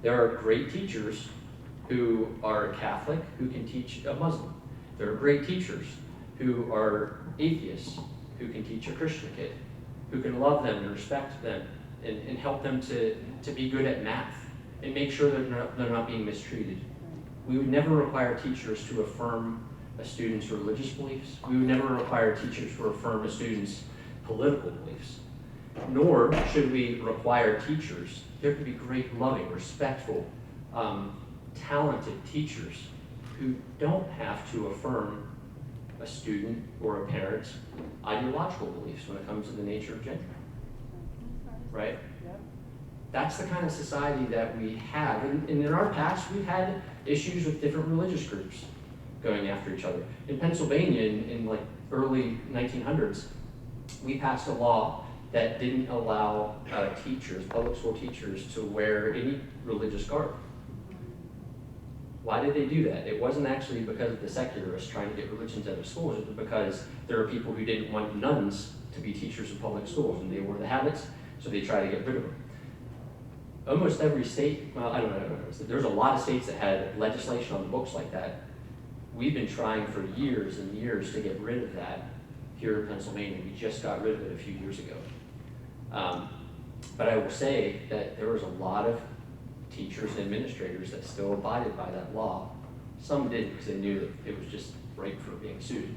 There are great teachers who are Catholic who can teach a Muslim. There are great teachers who are atheists who can teach a Christian kid, who can love them and respect them and help them to be good at math and make sure that they're not being mistreated. We would never require teachers to affirm a student's religious beliefs. We would never require teachers to affirm a student's political beliefs. Nor should we require teachers. There can be great, loving, respectful, talented teachers who don't have to affirm a student or a parent's ideological beliefs when it comes to the nature of gender. Right? That's the kind of society that we have. And in our past, we've had issues with different religious groups going after each other. In Pennsylvania, in like early 1900s, we passed a law that didn't allow teachers, public school teachers, to wear any religious garb. Why did they do that? It wasn't actually because of the secularists trying to get religions out of schools. It was because there are people who didn't want nuns to be teachers in public schools, and they wore the habits, so they tried to get rid of them. Almost every state, well, I don't know, there's a lot of states that had legislation on the books like that. We've been trying for years and years to get rid of that here in Pennsylvania. We just got rid of it a few years ago. But I will say that there was a lot of teachers and administrators that still abided by that law. Some didn't because they knew that it was just ripe for being sued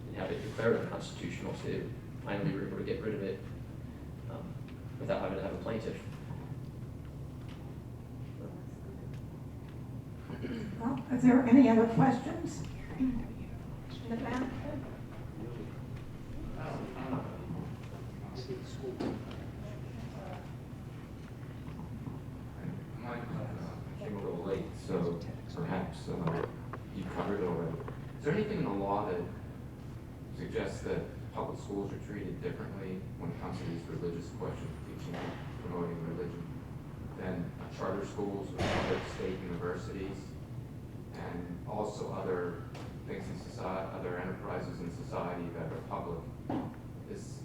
and have it declared unconstitutional, so they finally were able to get rid of it without having to have a plaintiff.
Well, is there any other questions?
In the back?
I came a little late, so perhaps you covered it already. Is there anything in the law that suggests that public schools are treated differently when it comes to these religious questions, teaching and promoting religion, than charter schools or other state universities, and also other things in society, other enterprises in society that are public? Is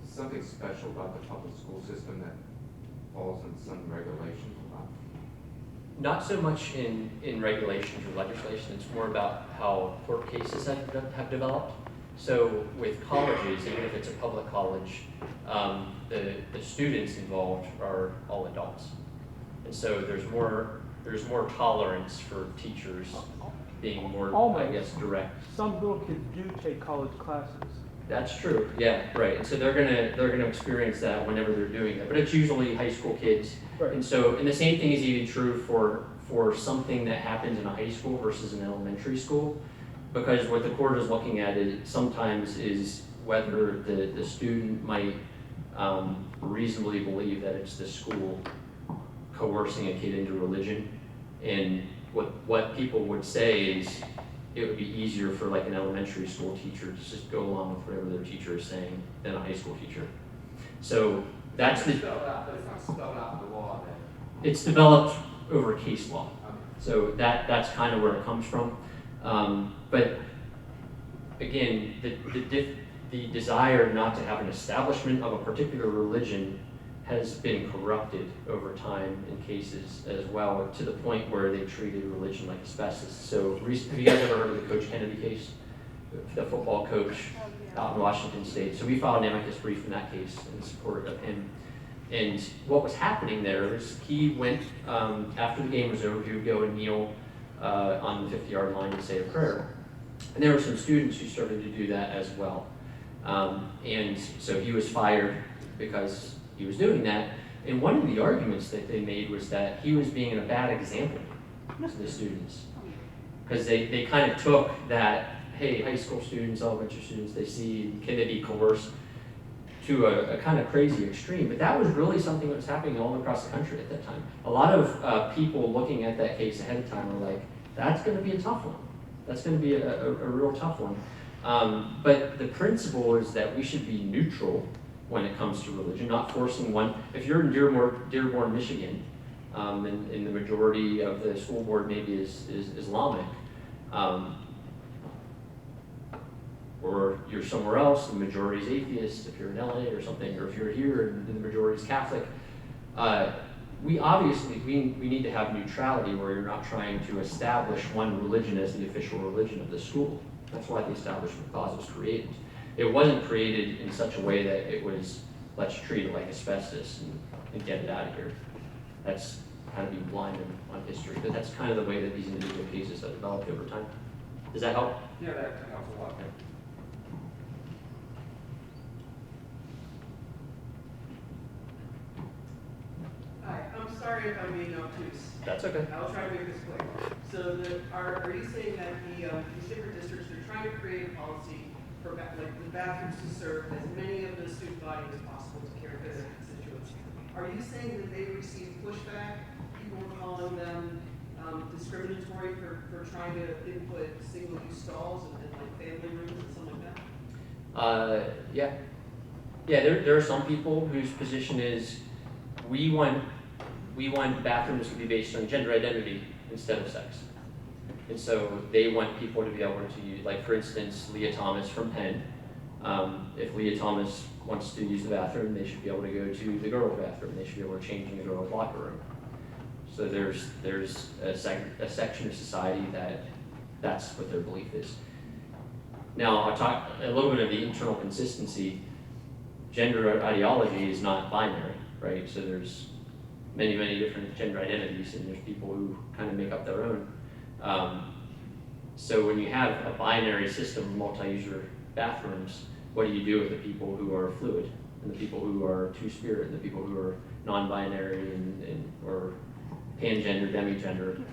something special about the public school system that falls in some regulations about?
Not so much in regulations or legislation. It's more about how court cases have developed. So with colleges, even if it's a public college, the students involved are all adults. And so there's more tolerance for teachers being more, I
Almost.
guess, direct.
Some little kids do take college classes.
That's true, yeah, right, and so they're gonna experience that whenever they're doing that, but it's usually high school kids.
Right.
And so, and the same thing is even true for something that happens in a high school versus an elementary school, because what the court is looking at is sometimes is whether the student might reasonably believe that it's the school coercing a kid into religion. And what people would say is it would be easier for like an elementary school teacher to just go along with whatever their teacher is saying than a high school teacher. So that's the.
It's not spelled out in the law then.
It's developed over case law. So that's kind of where it comes from. But again, the desire not to have an establishment of a particular religion has been corrupted over time in cases as well, to the point where they treated religion like asbestos. So have you guys ever heard of the Coach Kennedy case? The football coach out in Washington State. So we filed an amicus brief in that case in support of him. And what was happening there was he went, after the game was over, he would go and kneel on the 50-yard line and say a prayer. And there were some students who started to do that as well. And so he was fired because he was doing that. And one of the arguments that they made was that he was being a bad example to the students. Because they kind of took that, hey, high school students, elementary students, they see, can they be coerced to a kind of crazy extreme. But that was really something that was happening all across the country at that time. A lot of people looking at that case ahead of time were like, that's going to be a tough one. That's going to be a real tough one. But the principle is that we should be neutral when it comes to religion, not forcing one. If you're in Dearborn, Michigan, and the majority of the school board maybe is Islamic, or you're somewhere else, the majority is atheist, if you're in LA or something, or if you're here and the majority is Catholic, we obviously, we need to have neutrality where you're not trying to establish one religion as the official religion of the school. That's why the Establishment Clause was created. It wasn't created in such a way that it was, let's treat it like asbestos and get it out of here. That's kind of being blind on history, but that's kind of the way that these individual cases have developed over time. Does that help?
Yeah, that helps a lot.
Hi, I'm sorry if I'm being obtuse.
That's okay.
I'll try to make this quick. So are you saying that these different districts are trying to create a policy for like the bathrooms to serve as many of the student body as possible to care for their constituents? Are you saying that they received pushback? People were calling them discriminatory for trying to input single-use stalls and like family rooms and something like that?
Yeah. Yeah, there are some people whose position is we want bathrooms to be based on gender identity instead of sex. And so they want people to be able to use, like for instance, Leah Thomas from Penn. If Leah Thomas wants to use the bathroom, they should be able to go to the girls' bathroom. They should be able to change in the girls' locker room. So there's a section of society that's what their belief is. Now I'll talk a little bit of the internal consistency. Gender ideology is not binary, right? So there's many, many different gender identities, and there's people who kind of make up their own. So when you have a binary system of multi-user bathrooms, what do you do with the people who are fluid, and the people who are two-spirit, and the people who are non-binary or pangender, demigender?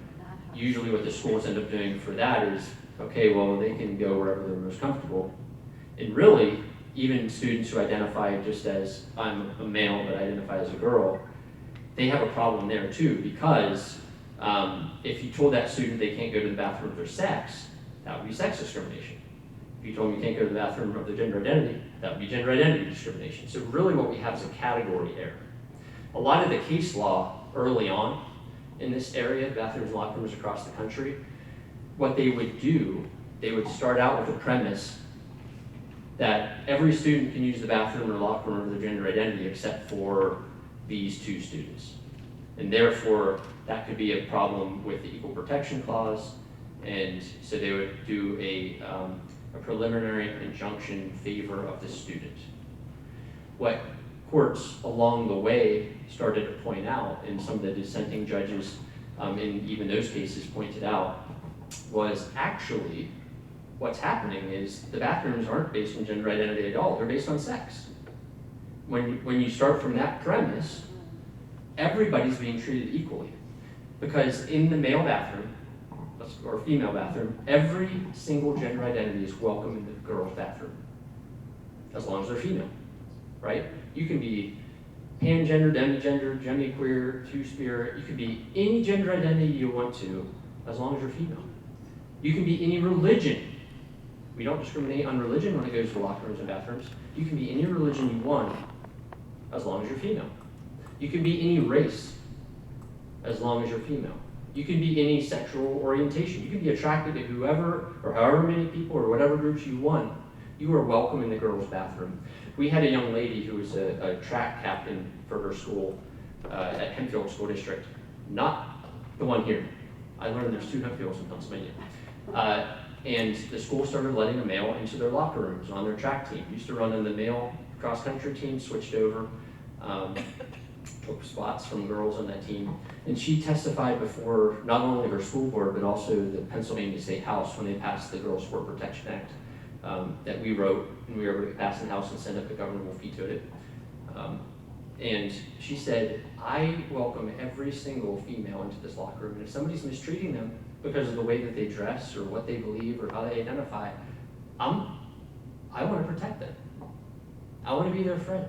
Usually what the schools end up doing for that is, okay, well, they can go wherever they're most comfortable. And really, even students who identify just as, I'm a male but I identify as a girl, they have a problem there too, because if you told that student they can't go to the bathroom of their sex, that would be sex discrimination. If you told them you can't go to the bathroom of their gender identity, that would be gender identity discrimination. So really what we have is a category error. A lot of the case law early on in this area, bathrooms and locker rooms across the country, what they would do, they would start out with a premise that every student can use the bathroom or locker room of their gender identity except for these two students. And therefore, that could be a problem with the Equal Protection Clause, and so they would do a preliminary injunction in favor of the student. What courts along the way started to point out, and some of the dissenting judges in even those cases pointed out, was actually what's happening is the bathrooms aren't based on gender identity at all, they're based on sex. When you start from that premise, everybody's being treated equally. Because in the male bathroom, or female bathroom, every single gender identity is welcome in the girls' bathroom, as long as they're female, right? You can be pangender, demigender, genderqueer, two-spirit, you can be any gender identity you want to, as long as you're female. You can be any religion. We don't discriminate on religion when it goes to locker rooms and bathrooms. You can be any religion you want, as long as you're female. You can be any race, as long as you're female. You can be any sexual orientation. You can be attracted to whoever or however many people or whatever groups you want. You are welcome in the girls' bathroom. We had a young lady who was a track captain for her school at Hempfield School District, not the one here. I learned there's 2 Hempfields in Pennsylvania. And the school started letting a male into their locker rooms on their track team. Used to run in the male cross-country team, switched over, took spots from girls on that team. And she testified before not only her school board, but also the Pennsylvania State House when they passed the Girls Sport Protection Act that we wrote, and we were able to pass in the House and send it, the governor vetoed it. And she said, I welcome every single female into this locker room, and if somebody's mistreating them because of the way that they dress or what they believe or how they identify, I want to protect them. I want to be their friend.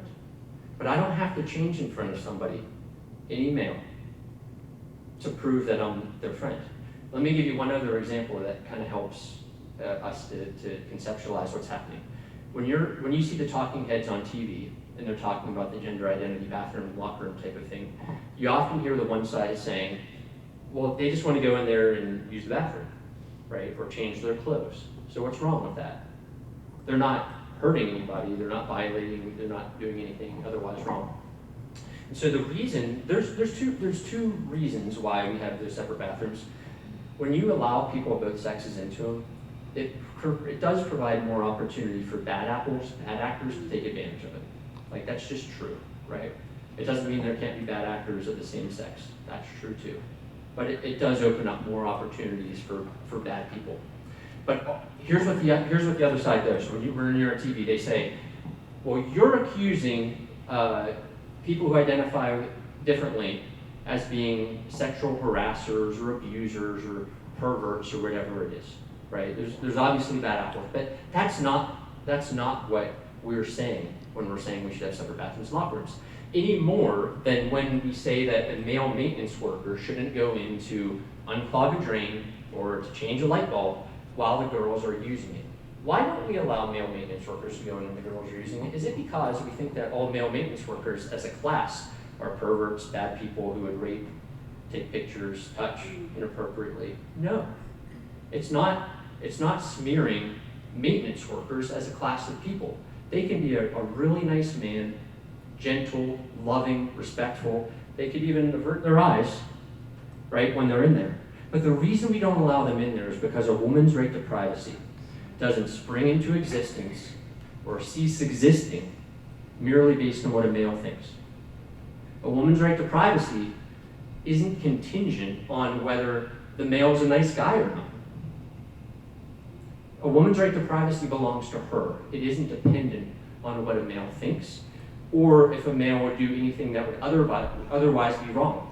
But I don't have to change in front of somebody, any male, to prove that I'm their friend. Let me give you one other example that kind of helps us to conceptualize what's happening. When you see the talking heads on TV, and they're talking about the gender identity bathroom, locker room type of thing, you often hear the one side saying, well, they just want to go in there and use the bathroom, right? Or change their clothes. So what's wrong with that? They're not hurting anybody, they're not violating, they're not doing anything otherwise wrong. And so the reason, there's two reasons why we have those separate bathrooms. When you allow people of both sexes into them, it does provide more opportunity for bad actors to take advantage of it. Like, that's just true, right? It doesn't mean there can't be bad actors of the same sex. That's true too. But it does open up more opportunities for bad people. But here's what the other side does. When you're on TV, they say, well, you're accusing people who identify differently as being sexual harassers or abusers or perverts or whatever it is, right? There's obviously bad apples, but that's not what we're saying when we're saying we should have separate bathrooms and locker rooms. Any more than when we say that a male maintenance worker shouldn't go in to unclog a drain or to change a light bulb while the girls are using it. Why don't we allow male maintenance workers to go in when the girls are using it? Is it because we think that all male maintenance workers as a class are perverts, bad people who would rape, take pictures, touch inappropriately? No. It's not smearing maintenance workers as a class of people. They can be a really nice man, gentle, loving, respectful. They could even avert their eyes, right, when they're in there. But the reason we don't allow them in there is because a woman's right to privacy doesn't spring into existence or cease existing merely based on what a male thinks. A woman's right to privacy isn't contingent on whether the male's a nice guy or not. A woman's right to privacy belongs to her. It isn't dependent on what a male thinks or if a male would do anything that would otherwise be wrong.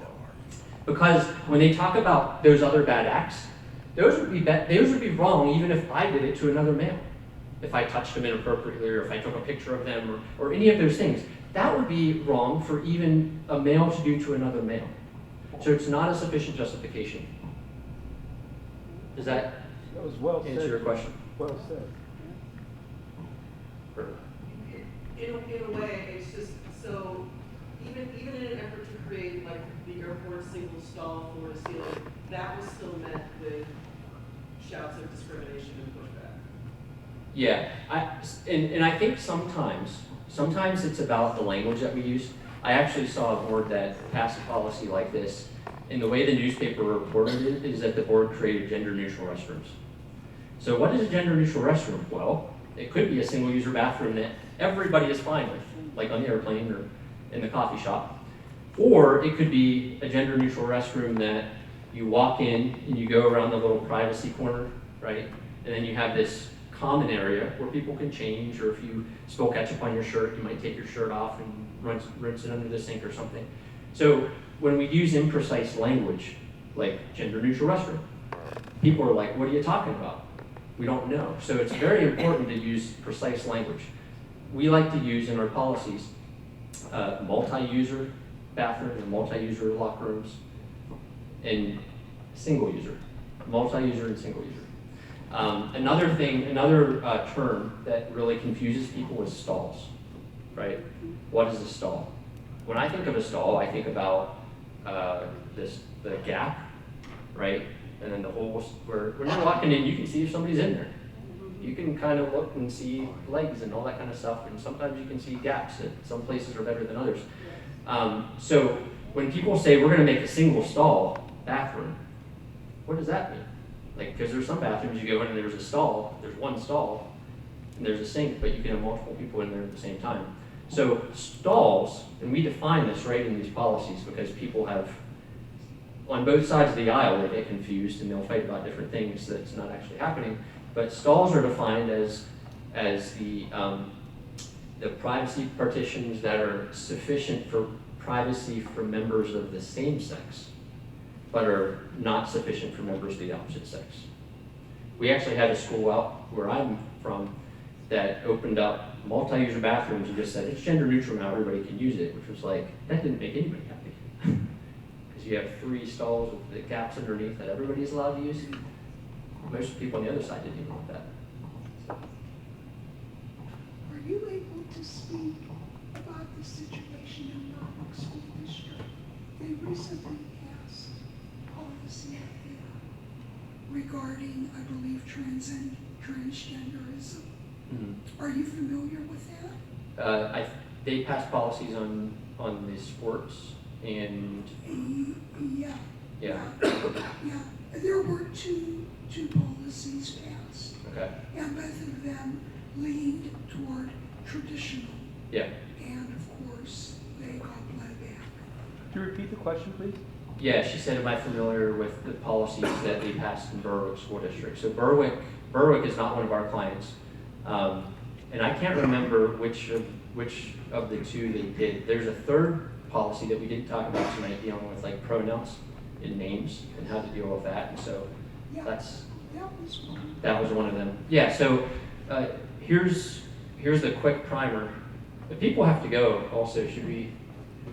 Because when they talk about those other bad acts, those would be wrong even if I did it to another male. If I touched them inappropriately or if I took a picture of them or any of those things. That would be wrong for even a male to do to another male. So it's not a sufficient justification. Does that
was well
answer
said.
your question?
Well said.
In a way, it's just, so even in an effort to create like the airport single stall floor to ceiling, that was still met with shouts of discrimination and pushback.
Yeah, and I think sometimes it's about the language that we use. I actually saw a board that passed a policy like this, and the way the newspaper reported it is that the board created gender-neutral restrooms. So what is a gender-neutral restroom? Well, it could be a single-user bathroom that everybody is fine with, like on the airplane or in the coffee shop. Or it could be a gender-neutral restroom that You walk in and you go around the little privacy corner, right? And then you have this common area where people can change, or if you spill ketchup on your shirt, you might take your shirt off and rinse it under the sink or something. So when we use imprecise language, like gender neutral restroom, people are like, what are you talking about? We don't know. So it's very important to use precise language. We like to use in our policies multi-user bathrooms and multi-user locker rooms, and single user, multi-user and single user. Another term that really confuses people is stalls, right? What is a stall? When I think of a stall, I think about the gap, right? And then the holes where when you're walking in, you can see if somebody's in there. You can kind of look and see legs and all that kind of stuff, and sometimes you can see gaps that some places are better than others. So when people say we're going to make a single stall bathroom, what does that mean? Like, because there's some bathrooms you go in and there's a stall, there's one stall, and there's a sink, but you can have multiple people in there at the same time. So stalls, and we define this right in these policies because people have, on both sides of the aisle, they get confused and they'll fight about different things that's not actually happening. But stalls are defined as the privacy partitions that are sufficient for privacy for members of the same sex, but are not sufficient for members of the opposite sex. We actually had a school out where I'm from that opened up multi-user bathrooms and just said, it's gender neutral now, everybody can use it, which was like, that didn't make anybody happy. Because you have 3 stalls with the gaps underneath that everybody's allowed to use. Most people on the other side didn't even want that.
Are you able to speak about the situation in Norfolk School District? They recently passed policy regarding, I believe, transgenderism. Mm-hmm. Are you familiar with that?
They passed policies on the sports and
yeah. There were two policies passed.
Okay.
And both of them leaned toward traditional.
Yeah.
And of course, they got bled back.
Could you repeat the question, please?
Yeah, she said, am I familiar with the policies that they passed in Berwick School District? So Berwick is not one of our clients. And I can't remember which of the 2 they did. There's a third policy that we didn't talk about tonight dealing with like pronouns and names and how to deal with that. And so that was one of them. Yeah, so here's the quick primer. If people have to go also, I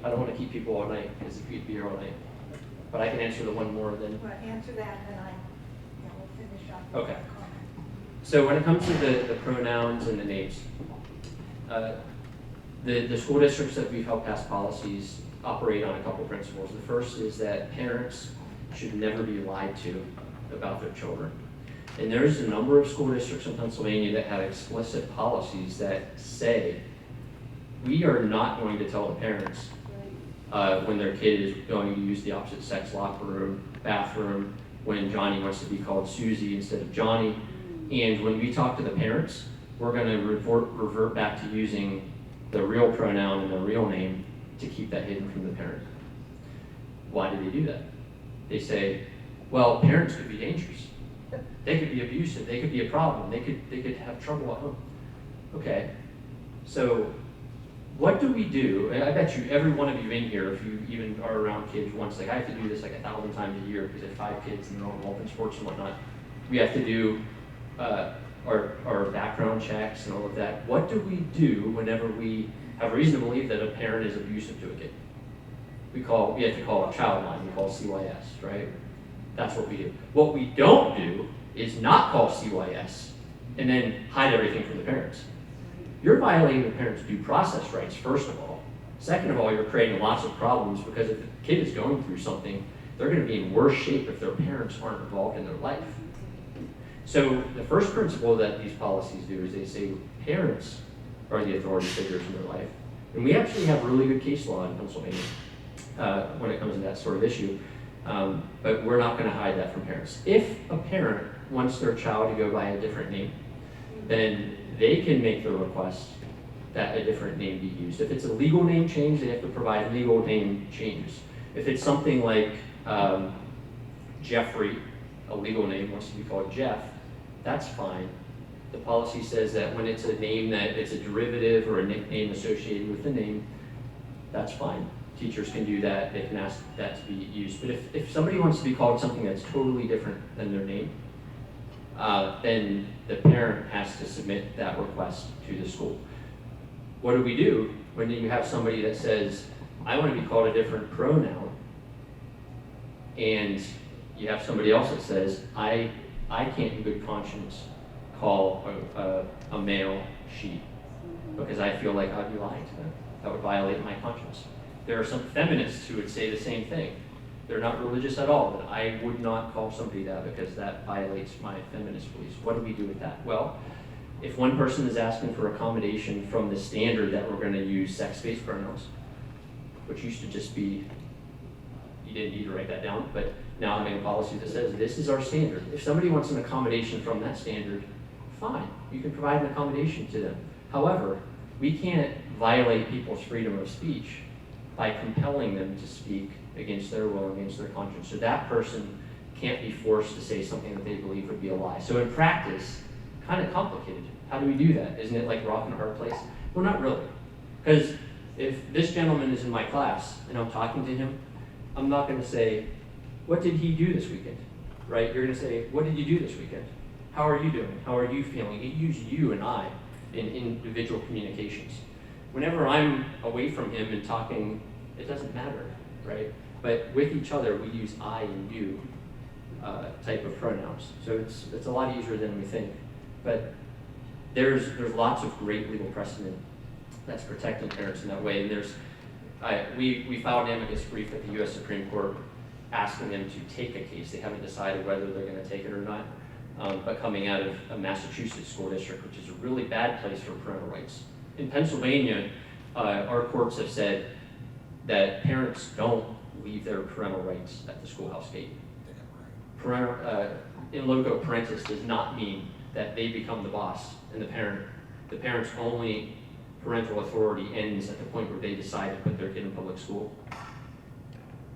don't want to keep people all night because we'd be here all night. But I can answer the one more then.
Well, answer that, and then we'll finish up.
Okay. So when it comes to the pronouns and the names, the school districts that we've helped pass policies operate on a couple principles. The first is that parents should never be lied to about their children. And there's a number of school districts in Pennsylvania that have explicit policies that say, we are not going to tell the parents when their kid is going to use the opposite sex locker room, bathroom, when Johnny wants to be called Susie instead of Johnny. And when we talk to the parents, we're going to revert back to using the real pronoun and the real name to keep that hidden from the parent. Why do they do that? They say, well, parents could be dangerous. They could be abusive. They could be a problem. They could have trouble at home. Okay, so what do we do? I bet you every one of you in here, if you even are around kids once, like I have to do this like 1,000 times a year because I have 5 kids and they're all involved in sports and whatnot. We have to do our background checks and all of that. What do we do whenever we have reason to believe that a parent is abusive to a kid? We have to call a child line. We call CYS, right? That's what we do. What we don't do is not call CYS and then hide everything from the parents. You're violating the parents' due process rights, first of all. Second of all, you're creating lots of problems because if the kid is going through something, they're going to be in worse shape if their parents aren't involved in their life. So the first principle that these policies do is they say parents are the authority figures in their life. And we actually have really good case law in Pennsylvania when it comes to that sort of issue. But we're not going to hide that from parents. If a parent wants their child to go by a different name, then they can make the request that a different name be used. If it's a legal name change, they have to provide legal name changes. If it's something like Jeffrey, a legal name, wants to be called Jeff, that's fine. The policy says that when it's a name that it's a derivative or a nickname associated with the name, that's fine. Teachers can do that, they can ask that to be used. But if somebody wants to be called something that's totally different than their name, then the parent has to submit that request to the school. What do we do when you have somebody that says, I want to be called a different pronoun, and you have somebody else that says, I can't in good conscience call a male she, because I feel like I'd be lying to them. That would violate my conscience. There are some feminists who would say the same thing. They're not religious at all, but I would not call somebody that because that violates my feminist beliefs. What do we do with that? Well, if one person is asking for accommodation from the standard that we're going to use sex-based pronouns, which used to just be, you didn't need to write that down, but now I'm in a policy that says this is our standard. If somebody wants an accommodation from that standard, fine, you can provide an accommodation to them. However, we can't violate people's freedom of speech by compelling them to speak against their will, against their conscience. So that person can't be forced to say something that they believe would be a lie. So in practice, kind of complicated. How do we do that? Isn't it like a rock and a hard place? Well, not really. Because if this gentleman is in my class and I'm talking to him, I'm not going to say, what did he do this weekend? Right? You're going to say, what did you do this weekend? How are you doing? How are you feeling? You use you and I in individual communications. Whenever I'm away from him and talking, it doesn't matter, right? But with each other, we use I and you type of pronouns. So it's a lot easier than we think. But there's lots of great legal precedent that's protecting parents in that way. And we filed an amicus brief at the U.S. Supreme Court asking them to take a case. They haven't decided whether they're going to take it or not. But coming out of a Massachusetts school district, which is a really bad place for parental rights. In Pennsylvania, our courts have said that parents don't leave their parental rights at the schoolhouse gate. In loco parentis does not mean that they become the boss and the parent's only parental authority ends at the point where they decide to put their kid in public school.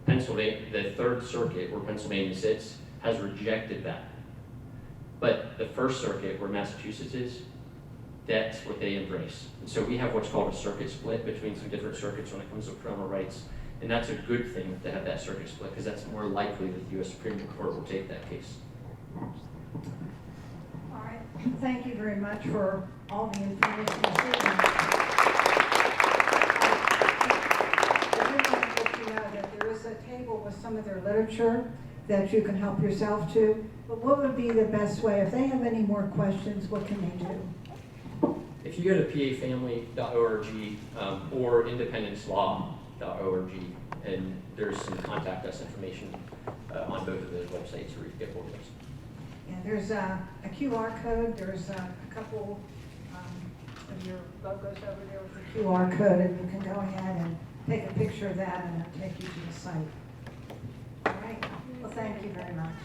Pennsylvania, the Third Circuit, where Pennsylvania sits, has rejected that. But the First Circuit, where Massachusetts is, that's what they embrace. And so we have what's called a circuit split between some different circuits when it comes to parental rights. And that's a good thing to have that circuit split, because that's more likely that the U.S. Supreme Court will take that case.
All right, thank you very much for all the information. I do want to let you know that there is a table with some of their literature that you can help yourself to. But what would be the best way? If they have any more questions, what can they do?
If you go to pafamily.org or independencelaw.org, and there's some contact us information on both of those websites where you get hold of us.
Yeah, there's a QR code. There's a couple of your logos over there with the QR code, and you can go ahead and take a picture of that, and it'll take you to the site. All right. Well, thank you very much.